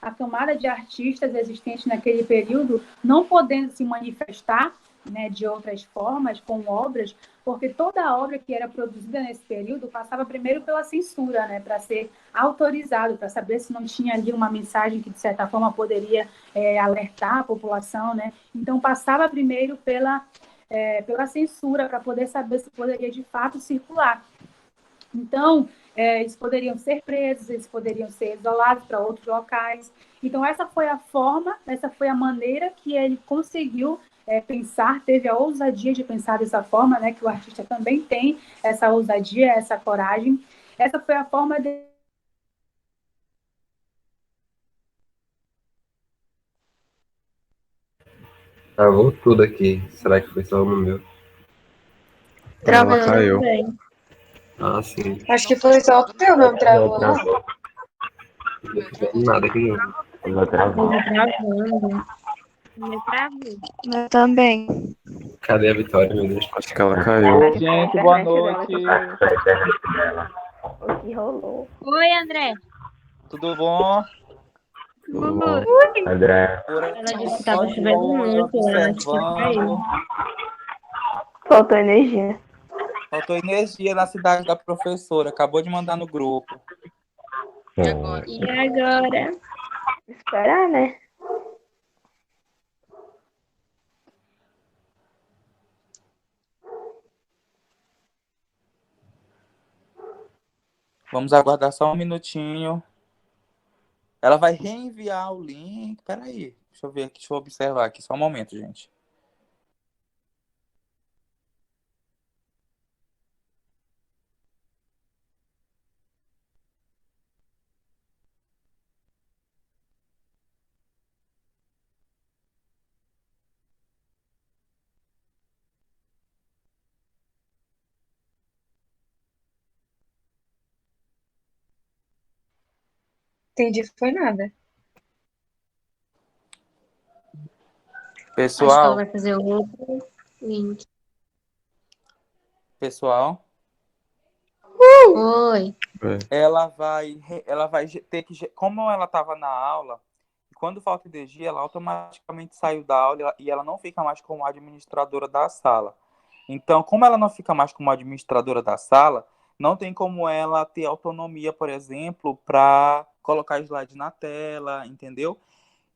a camada de artistas existentes naquele período, não podendo se manifestar, né, de outras formas, com obras, porque toda a obra que era produzida nesse período passava primeiro pela censura, né, para ser autorizado, para saber se não tinha ali uma mensagem que, de certa forma, poderia alertar a população, né? Então, passava primeiro pela censura, para poder saber se poderia, de fato, circular. Então, eles poderiam ser presos, eles poderiam ser isolados para outros locais. Então, essa foi a forma, essa foi a maneira que ele conseguiu pensar, teve a ousadia de pensar dessa forma, né, que o artista também tem essa ousadia, essa coragem. Essa foi a forma de... Travou tudo aqui. Será que foi só no meu? Ela Travou caiu. também. Ah, sim. Acho que foi só o teu mesmo travou, não? Travou. Não tô vendo nada aqui, não. Ela travou. Tava travando. Eu também. Cadê a Vitória, meu Deus? Acho que ela caiu. Gente, boa noite. O que rolou? Oi, André. Tudo bom? Tudo bom? André. Ela disse que tava chovendo muito, ela acho que caiu. Faltou energia. Faltou energia na cidade da professora. Acabou de mandar no grupo. E agora? E agora? Esperar, né? Vamos aguardar só um minutinho. Ela vai reenviar o link. Peraí. Deixa eu ver aqui. Deixa eu observar aqui. Só um momento, gente. Entendi, foi nada. Acho que ela Pessoal, vai fazer outro link. pessoal. Oi. Ela vai ter que, como ela estava na aula, quando falta energia, ela automaticamente saiu da aula e ela não fica mais como administradora da sala. Então, como ela não fica mais como administradora da sala, não tem como ela ter autonomia, por exemplo, para colocar slide na tela, entendeu?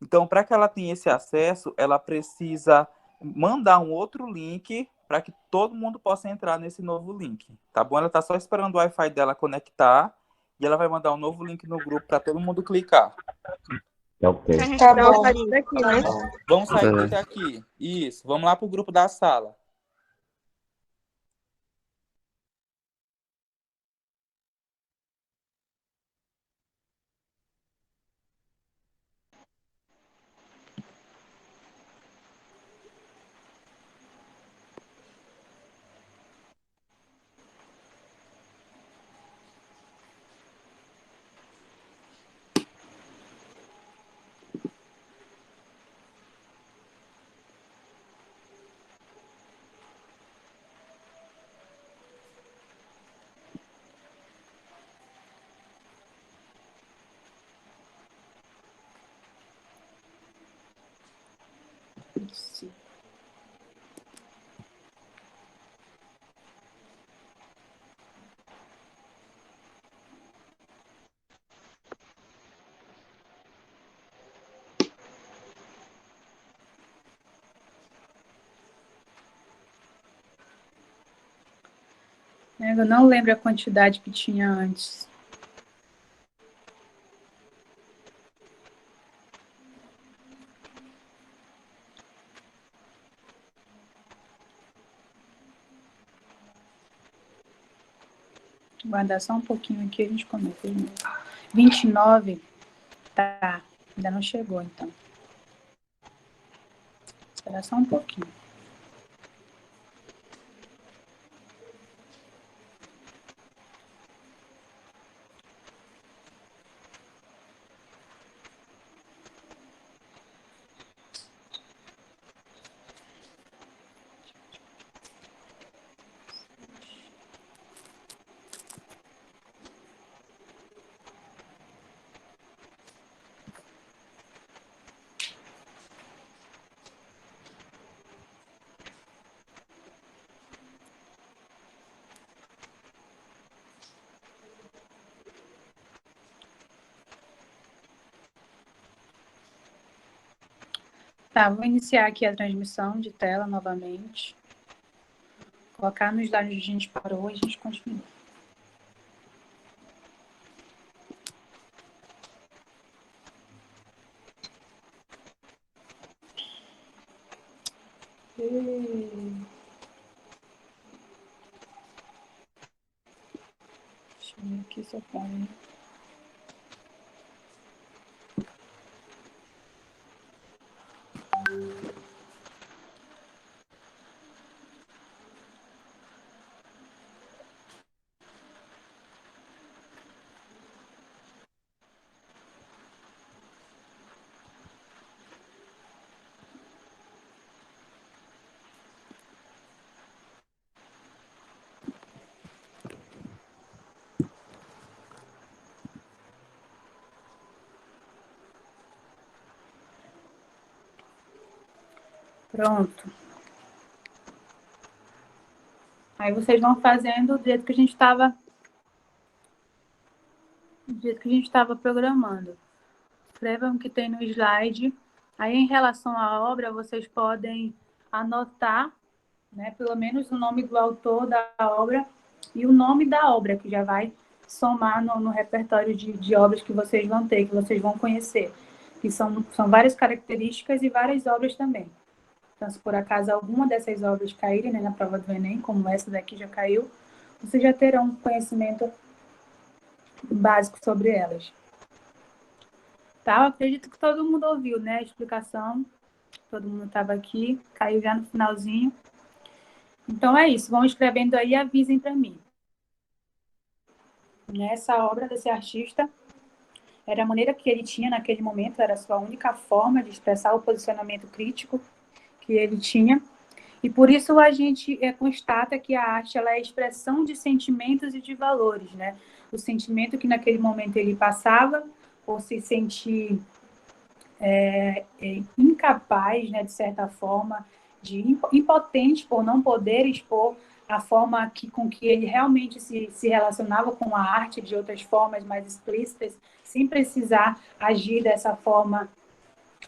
Então, para que ela tenha esse acesso, ela precisa mandar um outro link para que todo mundo possa entrar nesse novo link, tá bom? Ela está só esperando o Wi-Fi dela conectar e ela vai mandar um novo link no grupo para todo mundo clicar. Ok. A gente Tá dá uma bom. saída daqui, né? Vamos sair É. daqui. Isso, vamos lá para o grupo da sala. Eu não lembro a quantidade que tinha antes. Vou guardar só um pouquinho aqui e a gente comenta. 29. Tá. Ainda não chegou, então. Espera só um pouquinho. Tá, vou iniciar aqui a transmissão de tela novamente. Colocar nos dados onde a gente parou e a gente continua. Deixa eu ver aqui se eu paro. Pronto. Aí vocês vão fazendo do jeito que a gente estava programando. Escrevam o que tem no slide. Aí, em relação à obra, vocês podem anotar, né, pelo menos o nome do autor da obra e o nome da obra, que já vai somar no repertório de obras que vocês vão ter, que vocês vão conhecer. Que são várias características e várias obras também. Então, se por acaso alguma dessas obras caírem, né, na prova do Enem, como essa daqui já caiu, vocês já terão um conhecimento básico sobre elas. Tá? Eu acredito que todo mundo ouviu, né, a explicação. Todo mundo estava aqui, caiu já no finalzinho. Então é isso, vão escrevendo aí e avisem para mim. Essa obra desse artista era a maneira que ele tinha naquele momento, era a sua única forma de expressar o posicionamento crítico que ele tinha. E por isso a gente constata que a arte ela é a expressão de sentimentos e de valores, né? O sentimento que naquele momento ele passava, ou se sentir incapaz, né, de certa forma, de impotente por não poder expor a forma com que ele realmente se relacionava com a arte de outras formas mais explícitas, sem precisar agir dessa forma,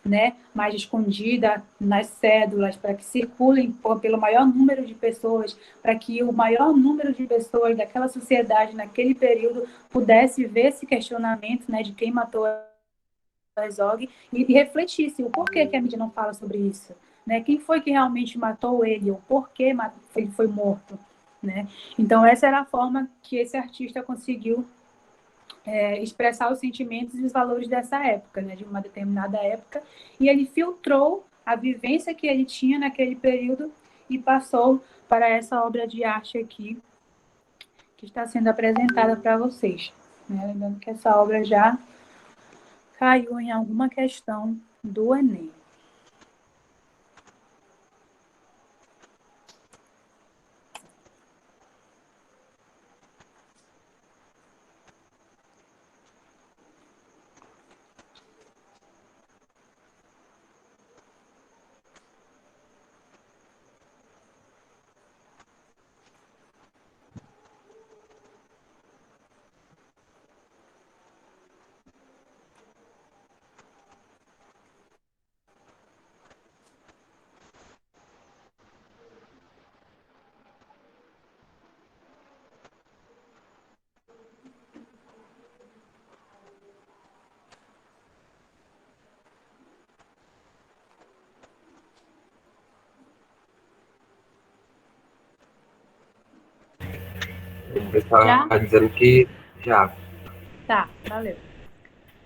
né, mais escondida nas cédulas, para que circulem pelo maior número de pessoas, para que o maior número de pessoas daquela sociedade, naquele período, pudesse ver esse questionamento, né, de quem matou Herzog e refletisse o porquê que a mídia não fala sobre isso, né? Quem foi que realmente matou ele, o porquê ele foi morto, né? Então essa era a forma que esse artista conseguiu expressar os sentimentos e os valores dessa época, né? De uma determinada época, e ele filtrou a vivência que ele tinha naquele período e passou para essa obra de arte aqui que está sendo apresentada para vocês, né? Lembrando que essa obra já caiu em alguma questão do Enem. Ele está dizendo que já. Tá, valeu.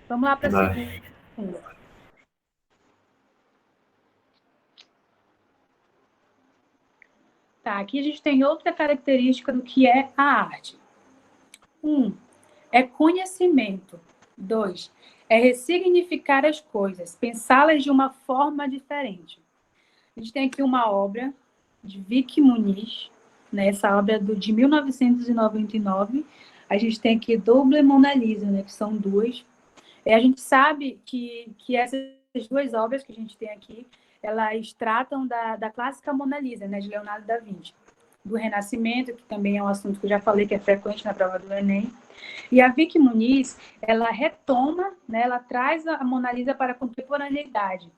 Vamos lá para a segunda. Tá, aqui a gente tem outra característica do que é a arte. 1. É conhecimento. 2. É ressignificar as coisas, pensá-las de uma forma diferente. A gente tem aqui uma obra de Vicky Muniz, né? Essa obra é de 1999. A gente tem aqui Double Mona Lisa, né? Que são duas. A gente sabe que essas duas obras que a gente tem aqui, elas tratam da clássica Mona Lisa, né? De Leonardo da Vinci. Do Renascimento, que também é um assunto que eu já falei que é frequente na prova do Enem. E a Vicky Muniz, ela retoma, né? Ela traz a Mona Lisa para a contemporaneidade.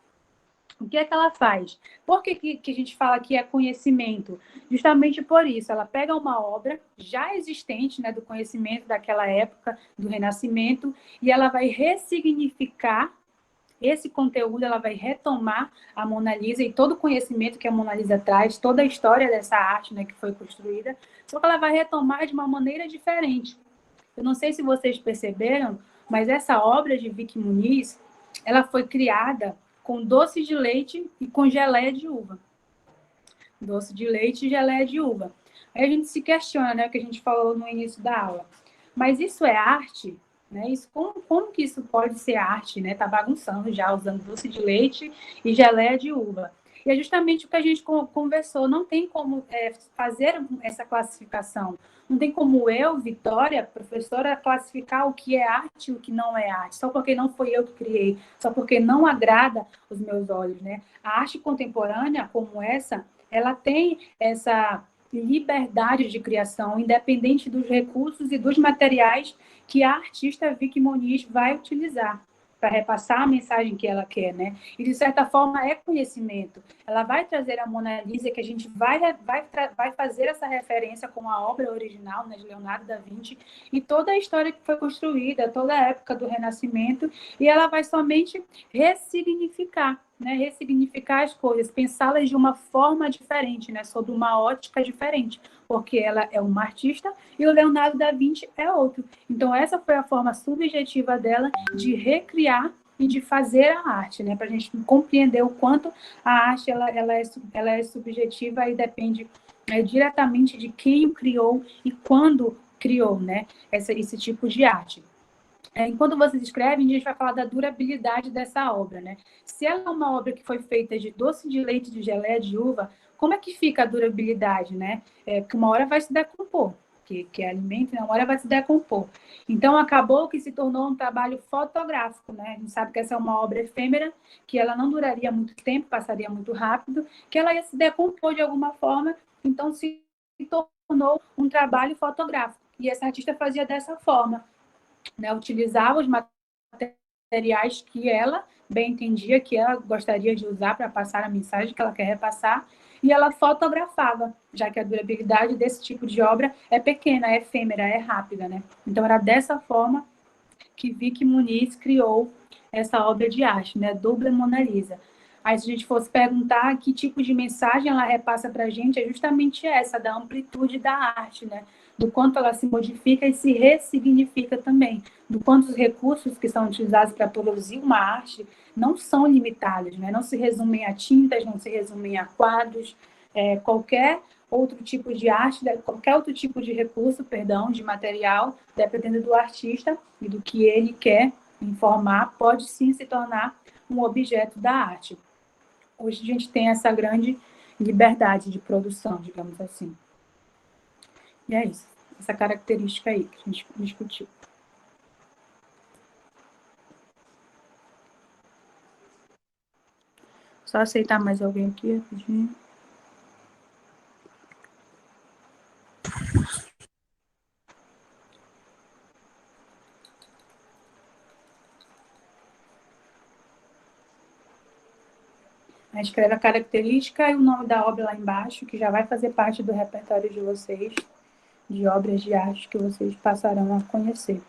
O que é que ela faz? Por que a gente fala que é conhecimento? Justamente por isso, ela pega uma obra já existente, né, do conhecimento daquela época, do Renascimento, e ela vai ressignificar esse conteúdo, ela vai retomar a Mona Lisa e todo o conhecimento que a Mona Lisa traz, toda a história dessa arte, né, que foi construída, só que ela vai retomar de uma maneira diferente. Eu não sei se vocês perceberam, mas essa obra de Vicky Muniz, ela foi criada com doce de leite e com geleia de uva. Doce de leite e geleia de uva. Aí a gente se questiona, né, o que a gente falou no início da aula. Mas isso é arte? Né? Isso, como que isso pode ser arte? Né? Tá bagunçando já, usando doce de leite e geleia de uva. E é justamente o que a gente conversou. Não tem como fazer essa classificação. Não tem como eu, Vitória, professora, classificar o que é arte e o que não é arte. Só porque não foi eu que criei. Só porque não agrada os meus olhos. Né? A arte contemporânea, como essa, ela tem essa liberdade de criação, independente dos recursos e dos materiais que a artista Vicky Muniz vai utilizar para repassar a mensagem que ela quer, né? E, de certa forma, é conhecimento. Ela vai trazer a Mona Lisa, que a gente vai fazer essa referência com a obra original, né, de Leonardo da Vinci, e toda a história que foi construída, toda a época do Renascimento, e ela vai somente ressignificar, né? Ressignificar as coisas, pensá-las de uma forma diferente, né? Sob uma ótica diferente, porque ela é uma artista e o Leonardo da Vinci é outro. Então, essa foi a forma subjetiva dela de recriar e de fazer a arte, né? Para a gente compreender o quanto a arte ela é subjetiva e depende diretamente de quem o criou e quando criou, né? Esse tipo de arte. Enquanto vocês escrevem, a gente vai falar da durabilidade dessa obra, né? Se ela é uma obra que foi feita de doce de leite de geleia de uva, como é que fica a durabilidade, né? Que uma hora vai se decompor. que é alimento, né, uma hora vai se decompor. Então, acabou que se tornou um trabalho fotográfico, né? A gente sabe que essa é uma obra efêmera, que ela não duraria muito tempo, passaria muito rápido, que ela ia se decompor de alguma forma, então se tornou um trabalho fotográfico. E essa artista fazia dessa forma, né? Utilizava os materiais que ela bem entendia, que ela gostaria de usar para passar a mensagem que ela quer repassar, e ela fotografava, já que a durabilidade desse tipo de obra é pequena, é efêmera, é rápida, né? Então, era dessa forma que Vicky Muniz criou essa obra de arte, né? Dupla Mona Lisa. Aí, se a gente fosse perguntar que tipo de mensagem ela repassa para a gente, é justamente essa, da amplitude da arte, né? Do quanto ela se modifica e se ressignifica também, do quanto os recursos que são utilizados para produzir uma arte não são limitados, né? Não se resumem a tintas, não se resumem a quadros, qualquer outro tipo de arte, qualquer outro tipo de recurso, perdão, de material, dependendo do artista e do que ele quer informar, pode sim se tornar um objeto da arte. Hoje a gente tem essa grande liberdade de produção, digamos assim. E é isso, essa característica aí que a gente discutiu. Só aceitar mais alguém aqui, rapidinho. Aí escreve a característica e o nome da obra lá embaixo, que já vai fazer parte do repertório de vocês, de obras de arte que vocês passarão a conhecer.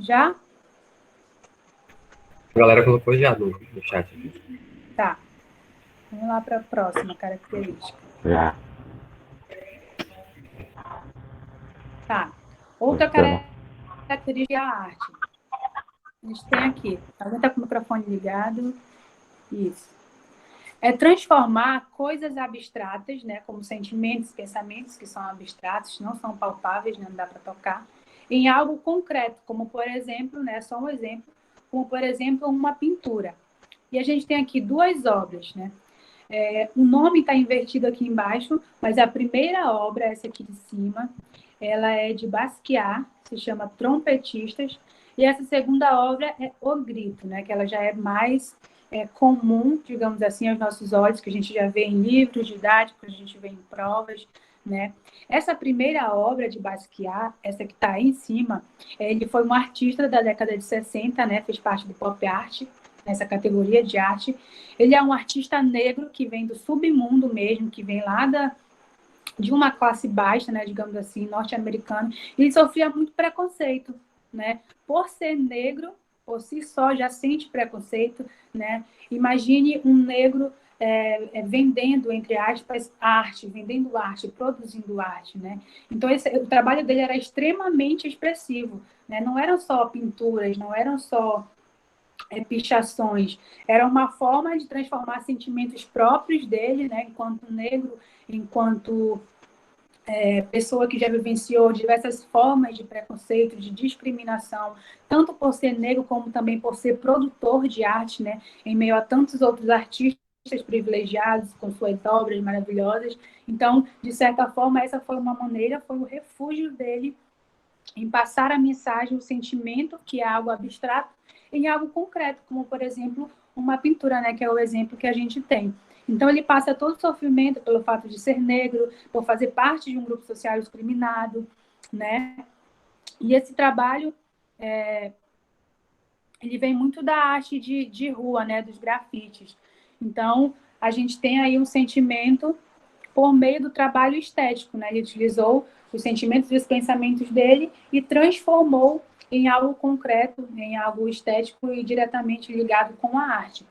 Já? A galera colocou já no chat. Tá. Vamos lá para a próxima característica. Já. Tá. Outra característica é a arte. A gente tem aqui. Alguém está com o microfone ligado? Isso. É transformar coisas abstratas, né, como sentimentos, pensamentos que são abstratos, não são palpáveis, né, não dá para tocar, em algo concreto, como por exemplo, né, só um exemplo, como por exemplo uma pintura. E a gente tem aqui duas obras, né? O nome está invertido aqui embaixo, mas a primeira obra, essa aqui de cima, ela é de Basquiat, se chama Trompetistas, e essa segunda obra é O Grito, né, que ela já é mais comum, digamos assim, aos nossos olhos, que a gente já vê em livros didáticos, a gente vê em provas, né? Essa primeira obra de Basquiat, essa que está aí em cima, ele foi um artista da década de 60, né, fez parte do pop art, nessa categoria de arte. Ele é um artista negro que vem do submundo mesmo, que vem lá de uma classe baixa, né, digamos assim, norte-americana, e ele sofria muito preconceito, né? Por ser negro, por si só, já sente preconceito, né? Imagine um negro vendendo, entre aspas, arte, vendendo arte, produzindo arte, né? Então, o trabalho dele era extremamente expressivo, né? Não eram só pinturas, não eram só pichações, era uma forma de transformar sentimentos próprios dele, né, enquanto negro, enquanto pessoa que já vivenciou diversas formas de preconceito, de discriminação, tanto por ser negro como também por ser produtor de arte, né, em meio a tantos outros artistas privilegiados com suas obras maravilhosas. Então, de certa forma, essa foi uma maneira, foi o refúgio dele em passar a mensagem, o sentimento, que é algo abstrato, em algo concreto, como, por exemplo, uma pintura, né, que é o exemplo que a gente tem. Então, ele passa todo o sofrimento pelo fato de ser negro, por fazer parte de um grupo social discriminado, né? E esse trabalho, ele vem muito da arte de rua, né, dos grafites. Então, a gente tem aí um sentimento por meio do trabalho estético, né? Ele utilizou os sentimentos e os pensamentos dele e transformou em algo concreto, em algo estético e diretamente ligado com a arte.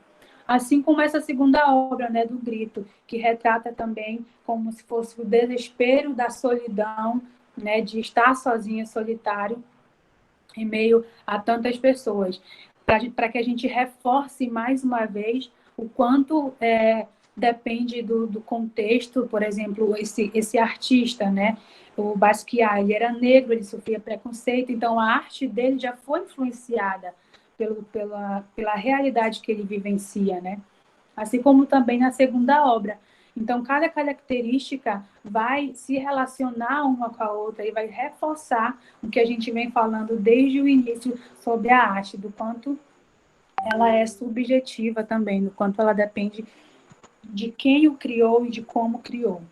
Assim como essa segunda obra, né, do Grito, que retrata também como se fosse o desespero da solidão, né, de estar sozinho, solitário, em meio a tantas pessoas, para que a gente reforce mais uma vez o quanto depende do contexto. Por exemplo, esse artista, né, o Basquiat, ele era negro, ele sofria preconceito, então a arte dele já foi influenciada pela realidade que ele vivencia, né? Assim como também na segunda obra. Então, cada característica vai se relacionar uma com a outra e vai reforçar o que a gente vem falando desde o início sobre a arte, do quanto ela é subjetiva também, do quanto ela depende de quem o criou e de como criou.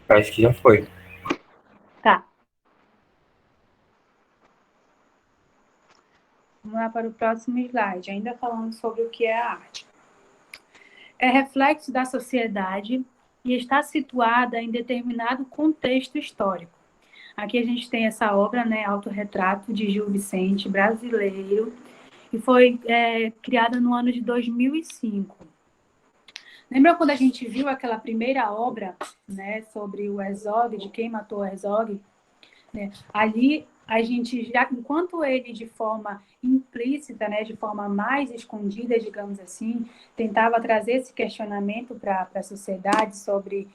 Acho que já foi. Tá. Vamos lá para o próximo slide, ainda falando sobre o que é a arte. É reflexo da sociedade e está situada em determinado contexto histórico. Aqui a gente tem essa obra, né, Autorretrato de Gil Vicente, brasileiro, e foi criada no ano de 2005. Lembra quando a gente viu aquela primeira obra, né, sobre o Herzog, de quem matou o Herzog? Né? Ali a gente já, enquanto ele de forma implícita, né, de forma mais escondida, digamos assim, tentava trazer esse questionamento para a sociedade sobre,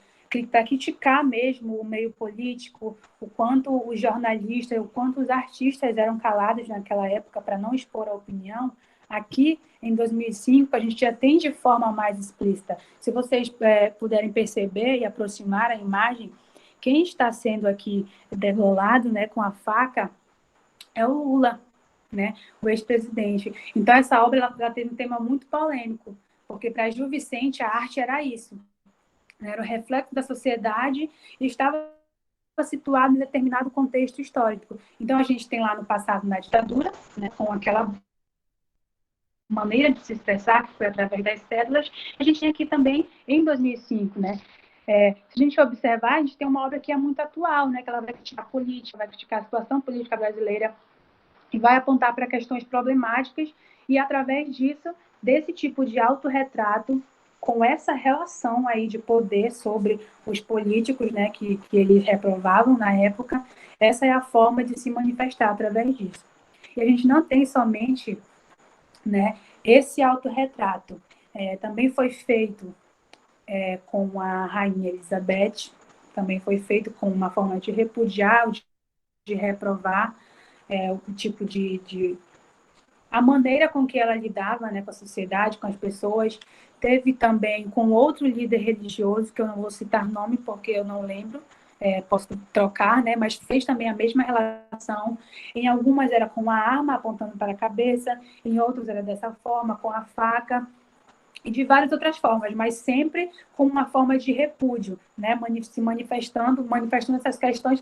para criticar mesmo o meio político, o quanto os jornalistas, o quanto os artistas eram calados naquela época para não expor a opinião. Aqui, em 2005, a gente já tem de forma mais explícita. Se vocês puderem perceber e aproximar a imagem, quem está sendo aqui degolado, né, com a faca é o Lula, né, o ex-presidente. Então, essa obra ela teve um tema muito polêmico, porque para Gil Vicente a arte era isso, né, era o reflexo da sociedade e estava situado em determinado contexto histórico. Então, a gente tem lá no passado, na ditadura, né, com aquela maneira de se expressar, que foi através das cédulas. A gente tem aqui também, em 2005, né, se a gente observar, a gente tem uma obra que é muito atual, né, que ela vai criticar a política, vai criticar a situação política brasileira e vai apontar para questões problemáticas e, através disso, desse tipo de autorretrato, com essa relação aí de poder sobre os políticos, né, que eles reprovavam na época, essa é a forma de se manifestar através disso. E a gente não tem somente, né, esse autorretrato. Também foi feito com a Rainha Elizabeth, também foi feito com uma forma de repudiar, de reprovar o tipo a maneira com que ela lidava, né, com a sociedade, com as pessoas. Teve também com outro líder religioso, que eu não vou citar nome porque eu não lembro, posso trocar, né, mas fez também a mesma relação. Em algumas era com a arma apontando para a cabeça, em outros era dessa forma, com a faca, e de várias outras formas, mas sempre com uma forma de repúdio, né? Se manifestando essas questões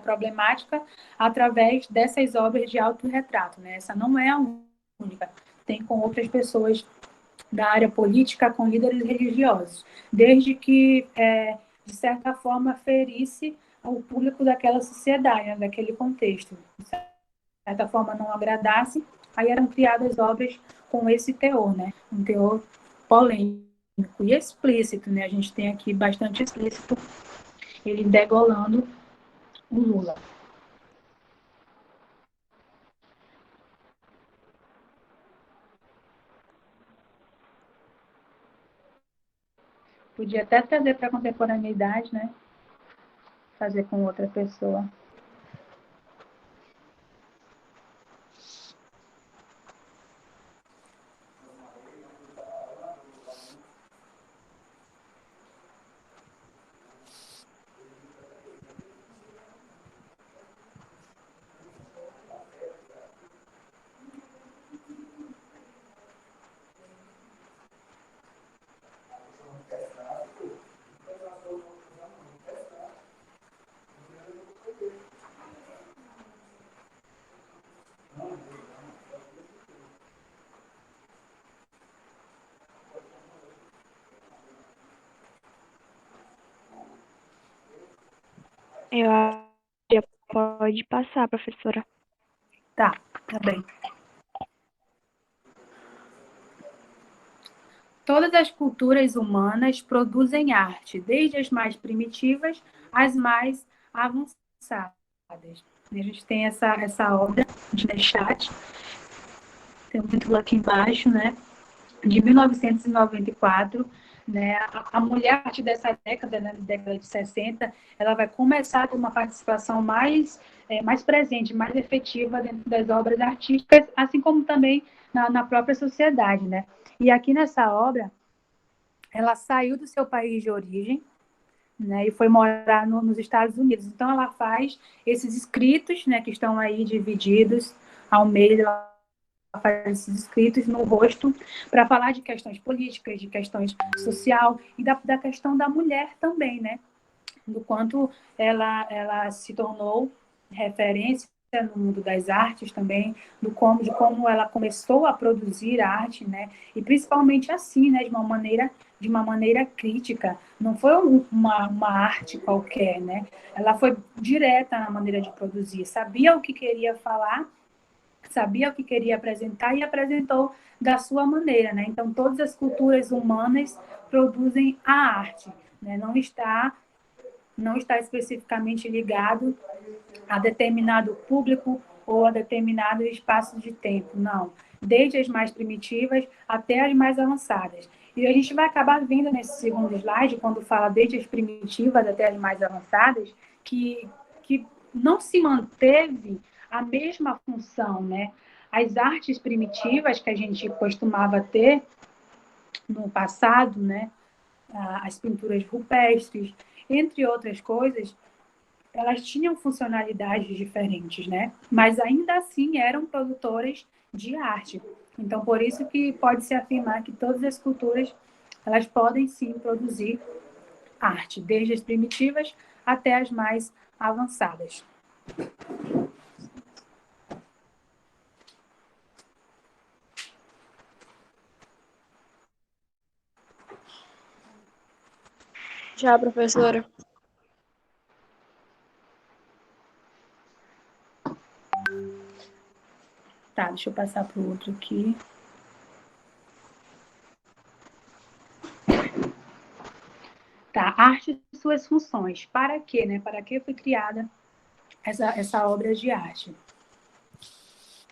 problemáticas através dessas obras de autorretrato, né? Essa não é a única, tem com outras pessoas da área política, com líderes religiosos, desde que, de certa forma, ferisse o público daquela sociedade, né? Daquele contexto, de certa forma não agradasse, aí eram criadas obras com esse teor, né? Um teor polêmico e explícito, né? A gente tem aqui bastante explícito ele degolando o Lula. Podia até trazer para a contemporaneidade, né? Fazer com outra pessoa. Eu acho que já pode passar, professora. Tá bem. Todas as culturas humanas produzem arte, desde as mais primitivas às mais avançadas. A gente tem essa obra de Nechat, tem um título aqui embaixo, né? De 1994, né? A mulher, a partir dessa década, né, década de 60, ela vai começar a ter uma participação mais presente, mais efetiva dentro das obras artísticas, assim como também na própria sociedade, né? E aqui nessa obra, ela saiu do seu país de origem, né, e foi morar nos Estados Unidos. Então, ela faz esses escritos, né, que estão aí divididos ao meio, ela faz esses escritos no rosto para falar de questões políticas, de questões social e da questão da mulher também, né, do quanto ela se tornou referência no mundo das artes também, de como ela começou a produzir arte, né, e principalmente assim, né, de uma maneira crítica. Não foi uma arte qualquer, né? Ela foi direta na maneira de produzir, sabia o que queria falar, sabia o que queria apresentar e apresentou da sua maneira, né? Então, todas as culturas humanas produzem a arte, né? Não está especificamente ligado a determinado público ou a determinado espaço de tempo, não. Desde as mais primitivas até as mais avançadas. E a gente vai acabar vendo nesse segundo slide, quando fala desde as primitivas até as mais avançadas, que não se manteve a mesma função, né? As artes primitivas que a gente costumava ter no passado, né? As pinturas rupestres, entre outras coisas, elas tinham funcionalidades diferentes, né? Mas ainda assim eram produtoras de arte. Então, por isso que pode-se afirmar que todas as culturas, elas podem sim produzir arte, desde as primitivas até as mais avançadas. Já, professora. Tá, deixa eu passar para o outro aqui. Tá, arte e suas funções. Para quê, né? Para que foi criada essa obra de arte?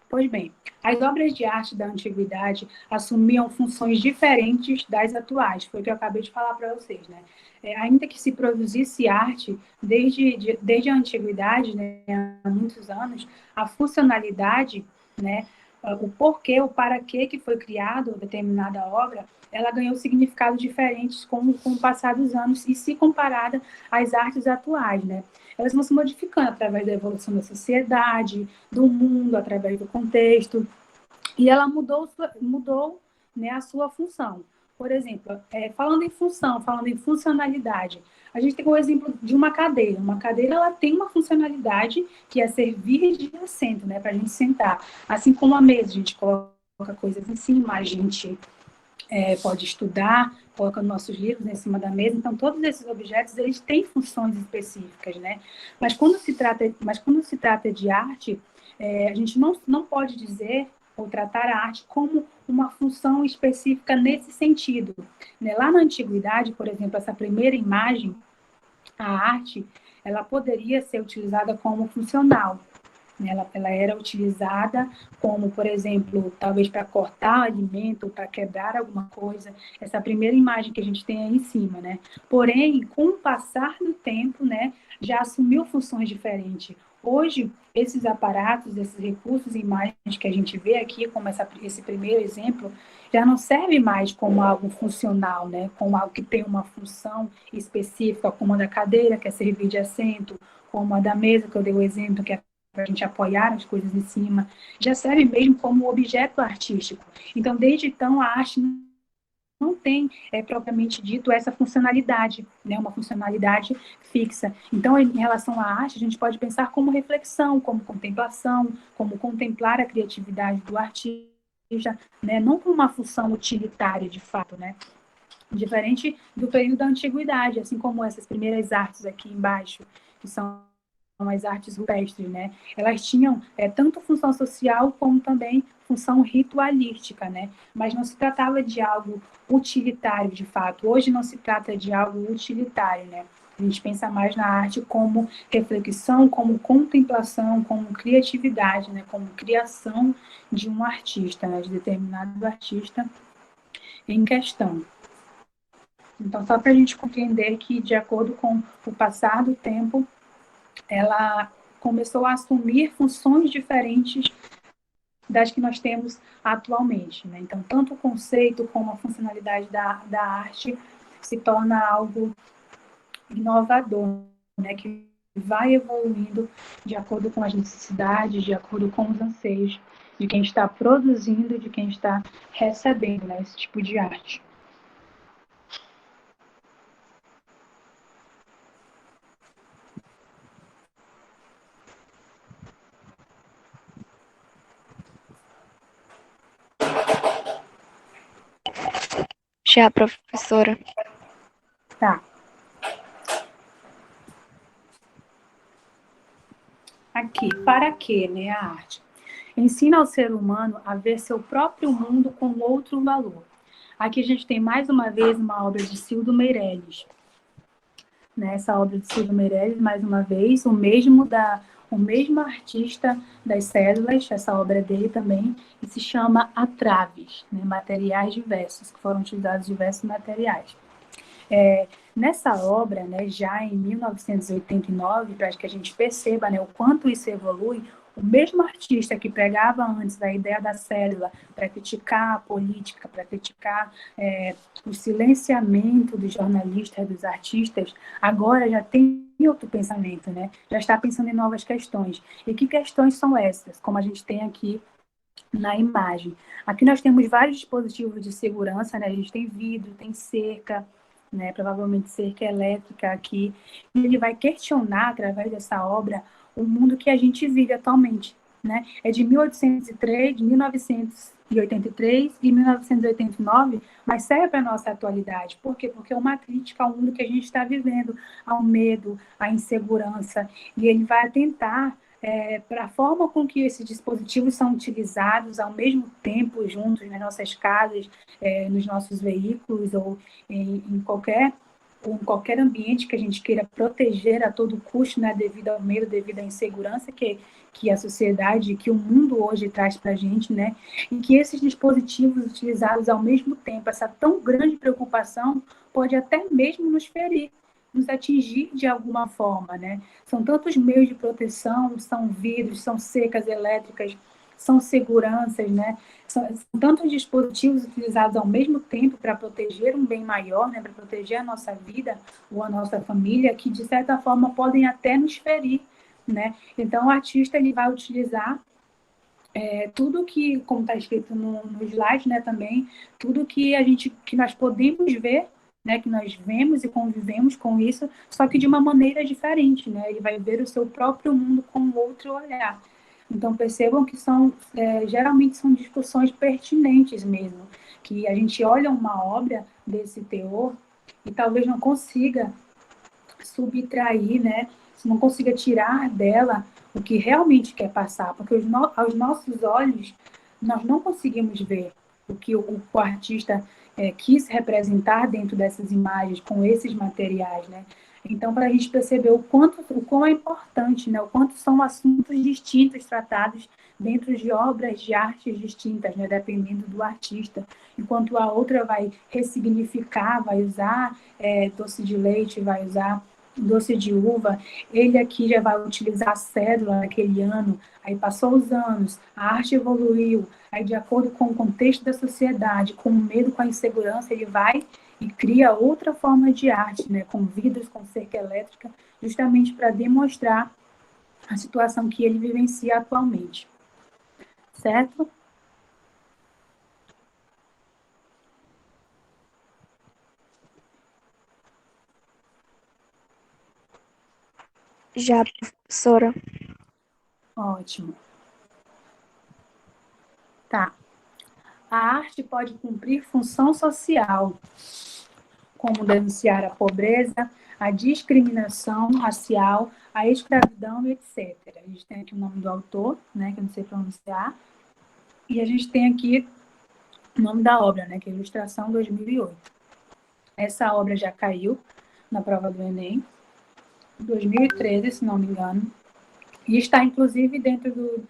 Pois bem, as obras de arte da antiguidade assumiam funções diferentes das atuais, foi o que eu acabei de falar para vocês, né? Ainda que se produzisse arte desde a antiguidade, né, há muitos anos, a funcionalidade, né, o porquê, o para que foi criado determinada obra, ela ganhou significados diferentes com o passar dos anos e se comparada às artes atuais, né? Elas vão se modificando através da evolução da sociedade, do mundo, através do contexto, e ela mudou, né, a sua função. Por exemplo, falando em função, falando em funcionalidade, a gente tem o exemplo de uma cadeira. Uma cadeira, ela tem uma funcionalidade que é servir de assento, né, para a gente sentar. Assim como a mesa, a gente coloca coisas em cima, a gente pode estudar, coloca nossos livros em cima da mesa. Então, todos esses objetos, eles têm funções específicas, né? Mas quando se trata de arte, a gente não pode dizer ou tratar a arte como uma função específica nesse sentido, né? Lá na antiguidade, por exemplo, essa primeira imagem, a arte, ela poderia ser utilizada como funcional. Ela era utilizada como, por exemplo, talvez para cortar alimento, para quebrar alguma coisa. Essa primeira imagem que a gente tem aí em cima, né? Porém, com o passar do tempo, né, já assumiu funções diferentes. Hoje, esses aparatos, esses recursos e imagens que a gente vê aqui, como esse primeiro exemplo, já não serve mais como algo funcional, né? Como algo que tem uma função específica, como a da cadeira, que é servir de assento, como a da mesa, que eu dei o exemplo, que é para a gente apoiar as coisas em cima, já serve mesmo como objeto artístico. Então, desde então, a arte não tem, propriamente dito, essa funcionalidade, né? Uma funcionalidade fixa. Então, em relação à arte, a gente pode pensar como reflexão, como contemplação, como contemplar a criatividade do artista, né? Não como uma função utilitária, de fato, né? Diferente do período da antiguidade, assim como essas primeiras artes aqui embaixo, que são as artes rupestres, né? Elas tinham tanto função social como também função ritualística, né? Mas não se tratava de algo utilitário, de fato. Hoje não se trata de algo utilitário, né? A gente pensa mais na arte como reflexão, como contemplação, como criatividade, né? Como criação de um artista, né? De determinado artista em questão. Então, só para a gente compreender que, de acordo com o passar do tempo, ela começou a assumir funções diferentes das que nós temos atualmente, né? Então, tanto o conceito como a funcionalidade da arte se torna algo inovador, né? Que vai evoluindo de acordo com as necessidades, de acordo com os anseios de quem está produzindo, de quem está recebendo, né, esse tipo de arte. Já, professora. Tá. Aqui, para quê, né, a arte? Ensina ao ser humano a ver seu próprio mundo com outro valor. Aqui a gente tem mais uma vez uma obra de Cildo Meirelles. Nessa obra de Cildo Meirelles, mais uma vez, o mesmo artista das células, essa obra dele também, que se chama Atraves, né, materiais diversos, que foram utilizados diversos materiais. Nessa obra, né, já em 1989, para que a gente perceba, né, o quanto isso evolui, o mesmo artista que pregava antes a ideia da célula para criticar a política, para criticar o silenciamento dos jornalistas, dos artistas, agora já tem outro pensamento, né? Já está pensando em novas questões. E que questões são essas? Como a gente tem aqui na imagem. Aqui nós temos vários dispositivos de segurança, né? A gente tem vidro, tem cerca, né? Provavelmente cerca elétrica aqui. E ele vai questionar, através dessa obra, o mundo que a gente vive atualmente, né? É de 1803, de 1983 e 1989, mas serve para a nossa atualidade. Por quê? Porque é uma crítica ao mundo que a gente está vivendo, ao medo, à insegurança, e ele vai tentar para a forma com que esses dispositivos são utilizados ao mesmo tempo juntos nas nossas casas, nos nossos veículos ou em qualquer ou em qualquer ambiente que a gente queira proteger a todo custo, né, devido ao medo, devido à insegurança que a sociedade, que o mundo hoje traz para a gente, né, e que esses dispositivos utilizados ao mesmo tempo, essa tão grande preocupação, pode até mesmo nos ferir, nos atingir de alguma forma, né? São tantos meios de proteção, são vidros, são cercas elétricas, são seguranças, né? São tantos dispositivos utilizados ao mesmo tempo para proteger um bem maior, né? Para proteger a nossa vida ou a nossa família, que de certa forma podem até nos ferir, né? Então o artista ele vai utilizar tudo que, como está escrito no slide, né, também, tudo que nós podemos ver, né, que nós vemos e convivemos com isso, só que de uma maneira diferente, né? Ele vai ver o seu próprio mundo com outro olhar. Então percebam que geralmente são discussões pertinentes mesmo, que a gente olha uma obra desse teor e talvez não consiga subtrair, né? Se não consiga tirar dela o que realmente quer passar, porque aos nossos olhos nós não conseguimos ver o que o artista quis representar dentro dessas imagens, com esses materiais, né? Então, para a gente perceber o quão é importante, né? O quanto são assuntos distintos tratados dentro de obras de artes distintas, né? Dependendo do artista, enquanto a outra vai ressignificar, vai usar doce de leite, vai usar doce de uva, ele aqui já vai utilizar a cédula naquele ano, aí passou os anos, a arte evoluiu, aí de acordo com o contexto da sociedade, com o medo, com a insegurança, ele vai e cria outra forma de arte, né, com vidros, com cerca elétrica, justamente para demonstrar a situação que ele vivencia atualmente. Certo? Já, professora. Ótimo. Tá. A arte pode cumprir função social, como denunciar a pobreza, a discriminação racial, a escravidão, etc. A gente tem aqui o nome do autor, né, que eu não sei pronunciar, e a gente tem aqui o nome da obra, né, que é Ilustração 2008. Essa obra já caiu na prova do Enem, 2013, se não me engano, e está, inclusive, dentro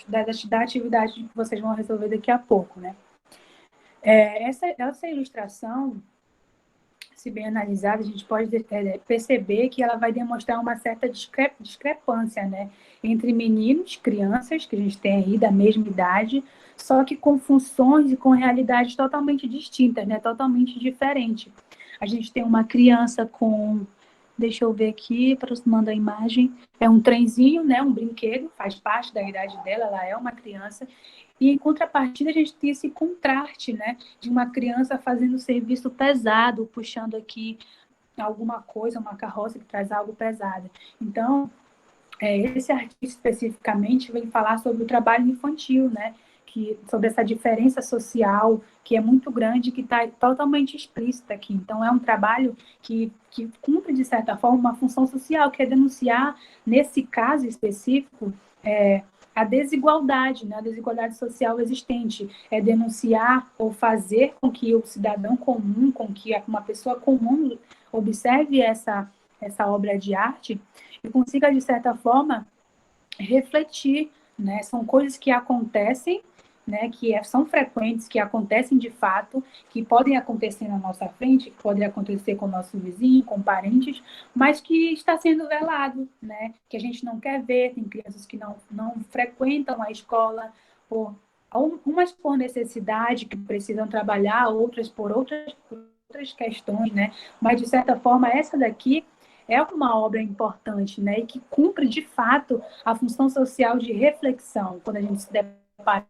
da atividade que vocês vão resolver daqui a pouco, né? Essa ilustração, se bem analisada, a gente pode perceber que ela vai demonstrar uma certa discrepância, né, entre meninos, crianças, que a gente tem aí da mesma idade, só que com funções e com realidades totalmente distintas, né, totalmente diferentes. A gente tem uma criança com, deixa eu ver aqui, aproximando a imagem, é um trenzinho, né, um brinquedo, faz parte da idade dela, ela é uma criança, e em contrapartida a gente tem esse contraste, né, de uma criança fazendo serviço pesado, puxando aqui alguma coisa, uma carroça que traz algo pesado. Então, esse artista especificamente vem falar sobre o trabalho infantil, né, sobre essa diferença social que é muito grande, que está totalmente explícita aqui. Então, é um trabalho que cumpre, de certa forma, uma função social, que é denunciar, nesse caso específico, a desigualdade, né, a desigualdade social existente, é denunciar ou fazer com que o cidadão comum, com que uma pessoa comum observe essa obra de arte e consiga, de certa forma, refletir, né? São coisas que acontecem, né? Que são frequentes, que acontecem de fato, que podem acontecer na nossa frente, que podem acontecer com o nosso vizinho, com parentes, mas que está sendo velado, né? Que a gente não quer ver, tem crianças que não frequentam a escola, umas por necessidade, que precisam trabalhar, outras por outras questões, né? Mas, de certa forma, essa daqui é uma obra importante, né? E que cumpre, de fato, a função social de reflexão, quando a gente se depara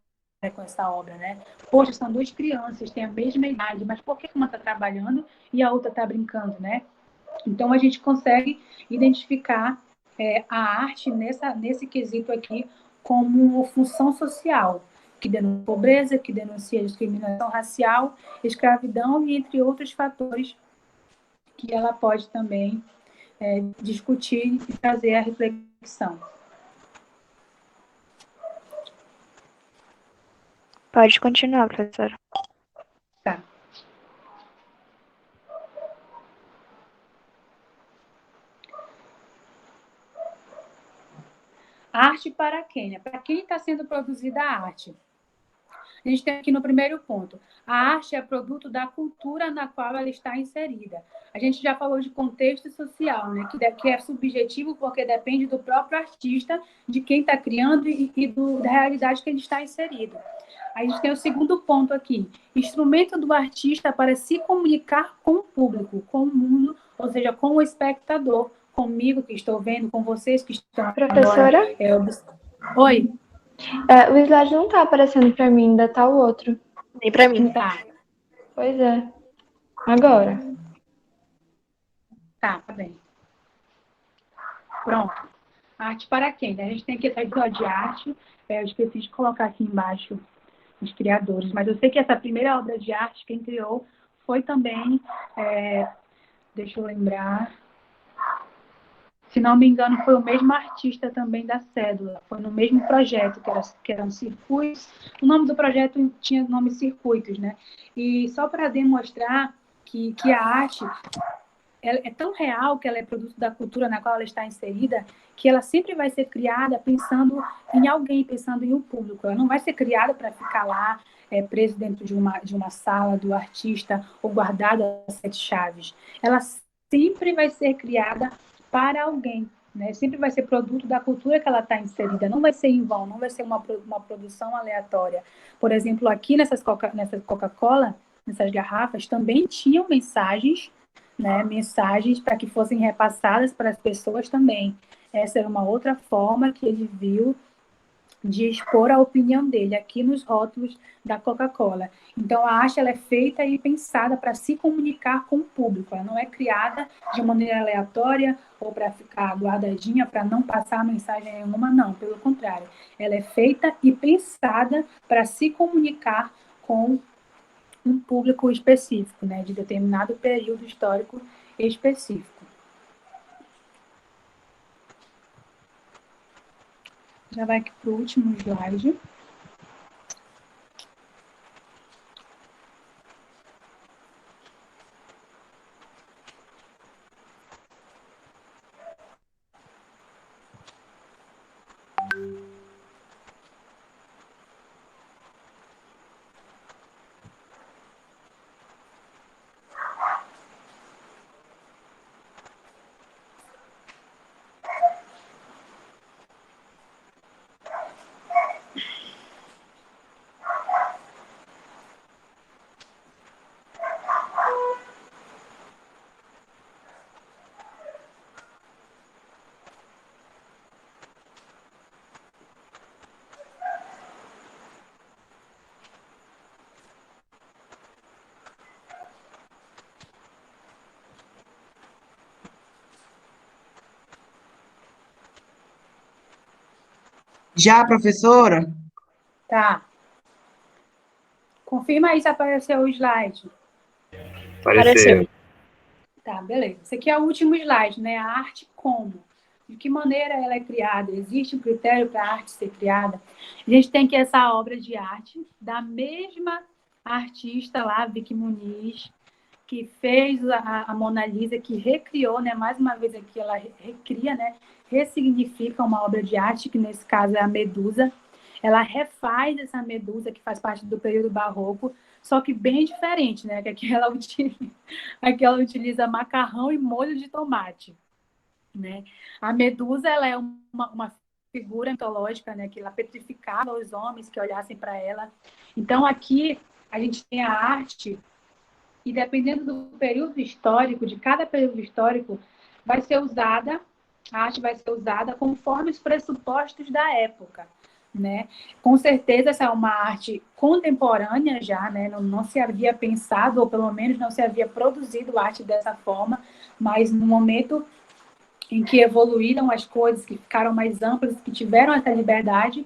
com essa obra, né? Poxa, são duas crianças, têm a mesma idade, mas por que uma está trabalhando e a outra está brincando, né? Então, a gente consegue identificar a arte nesse quesito aqui como função social, que denuncia a pobreza, que denuncia a discriminação racial, escravidão e entre outros fatores que ela pode também discutir e trazer a reflexão. Pode continuar, professora. Tá. Arte para quem? Né? Para quem está sendo produzida a arte? A gente tem aqui no primeiro ponto. A arte é produto da cultura na qual ela está inserida. A gente já falou de contexto social, né? Que é subjetivo porque depende do próprio artista, de quem está criando da realidade que ele está inserido. A gente tem o segundo ponto aqui. Instrumento do artista para se comunicar com o público, com o mundo, ou seja, com o espectador, comigo que estou vendo, com vocês que estão Professora? agora. Oi? O slide não tá aparecendo pra mim, ainda tá o outro. Nem pra mim. Tá. Pois é. Agora. Tá bem. Pronto. Arte para quem? A gente tem aqui essa ideia de arte. Eu esqueci de colocar aqui embaixo os criadores, mas eu sei que essa primeira obra de arte, quem criou foi também, deixa eu lembrar, se não me engano, foi o mesmo artista também da Cédula, foi no mesmo projeto, que eram circuitos, o nome do projeto tinha o nome Circuitos, né? E só para demonstrar que a arte é tão real, que ela é produto da cultura na qual ela está inserida, que ela sempre vai ser criada pensando em alguém, pensando em um público. Ela não vai ser criada para ficar lá, preso dentro de uma sala do artista ou guardada a 7 chaves. Ela sempre vai ser criada para alguém, né? Sempre vai ser produto da cultura que ela está inserida. Não vai ser em vão, não vai ser uma produção aleatória. Por exemplo, aqui nessa Coca-Cola, nessas garrafas, também tinham mensagens, né, mensagens para que fossem repassadas para as pessoas também. Essa era uma outra forma que ele viu de expor a opinião dele aqui nos rótulos da Coca-Cola. Então, a arte ela é feita e pensada para se comunicar com o público. Ela não é criada de maneira aleatória ou para ficar guardadinha, para não passar mensagem nenhuma, não. Pelo contrário, ela é feita e pensada para se comunicar com um público específico, né, de determinado período histórico específico. Já vai aqui para o último slide. Já, professora? Tá. Confirma aí se apareceu o slide. Apareceu. Tá, beleza. Esse aqui é o último slide, né? A arte como? De que maneira ela é criada? Existe um critério para a arte ser criada? A gente tem aqui essa obra de arte da mesma artista lá, Vicky Muniz, que fez a Mona Lisa, que recriou, né? Mais uma vez aqui ela recria, né? Ressignifica uma obra de arte, que nesse caso é a Medusa. Ela refaz essa Medusa, que faz parte do período barroco, só que bem diferente, né? Que aqui ela utiliza macarrão e molho de tomate, né? A Medusa, ela é uma figura mitológica, né? Que ela petrificava os homens que olhassem para ela. Então, aqui a gente tem a arte, e dependendo do período histórico, de cada período histórico, a arte vai ser usada conforme os pressupostos da época, né? Com certeza essa é uma arte contemporânea já, né? Não se havia pensado, ou pelo menos não se havia produzido arte dessa forma, mas no momento em que evoluíram as coisas, que ficaram mais amplas, que tiveram essa liberdade,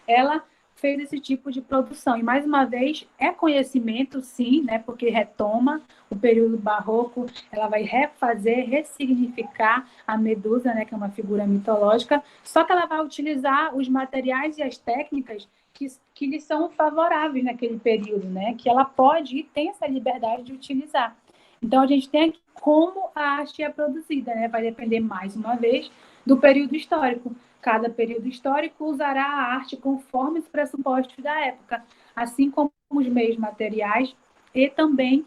ela fez esse tipo de produção. E, mais uma vez, é conhecimento, sim, né? Porque retoma o período barroco, ela vai refazer, ressignificar a Medusa, né? Que é uma figura mitológica, só que ela vai utilizar os materiais e as técnicas que lhe são favoráveis naquele período, né? Que ela pode e tem essa liberdade de utilizar. Então, a gente tem aqui como a arte é produzida, né? Vai depender, mais uma vez, do período histórico. Cada período histórico usará a arte conforme os pressupostos da época, assim como os meios materiais e também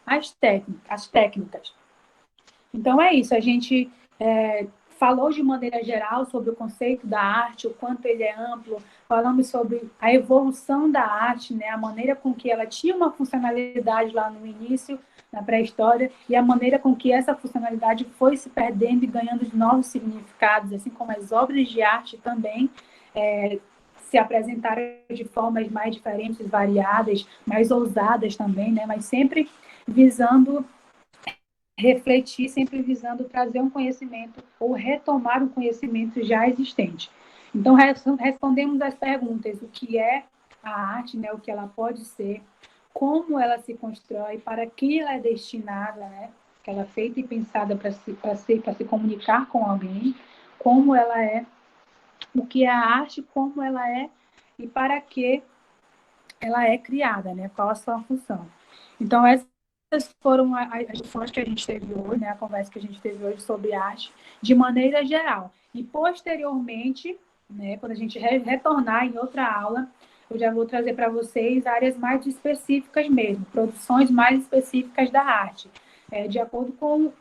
as técnicas. Então, é isso. A gente falou de maneira geral sobre o conceito da arte, o quanto ele é amplo, falamos sobre a evolução da arte, né? A maneira com que ela tinha uma funcionalidade lá no início, na pré-história, e a maneira com que essa funcionalidade foi se perdendo e ganhando novos significados, assim como as obras de arte também se apresentaram de formas mais diferentes, variadas, mais ousadas também, né? Mas sempre visando refletir, sempre visando trazer um conhecimento ou retomar um conhecimento já existente. Então, respondemos as perguntas: o que é a arte, né? O que ela pode ser, como ela se constrói, para que ela é destinada, né? Que ela é feita e pensada para se comunicar com alguém, como ela é, o que é a arte, como ela é e para que ela é criada, né? Qual a sua função. Então, essas foram as discussões que a gente teve hoje, né? A conversa que a gente teve hoje sobre arte, de maneira geral. E, posteriormente, né, quando a gente retornar em outra aula, eu já vou trazer para vocês áreas mais específicas mesmo, produções mais específicas da arte, de acordo com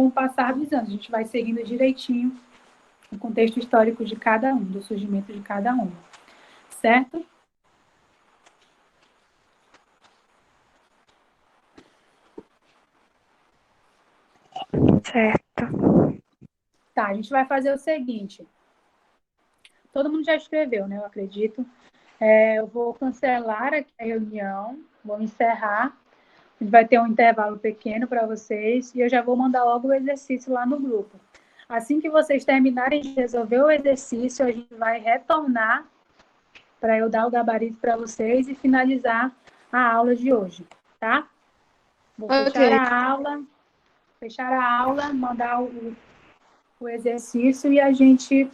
o passar dos anos. A gente vai seguindo direitinho o contexto histórico de cada um, do surgimento de cada um. Certo? Certo. Tá, a gente vai fazer o seguinte. Todo mundo já escreveu, né? Eu acredito. Eu vou cancelar aqui a reunião, vou encerrar. A gente vai ter um intervalo pequeno para vocês e eu já vou mandar logo o exercício lá no grupo. Assim que vocês terminarem de resolver o exercício, a gente vai retornar para eu dar o gabarito para vocês e finalizar a aula de hoje, tá? Vou fechar a aula, mandar o exercício e a gente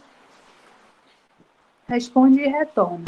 responde e retorna.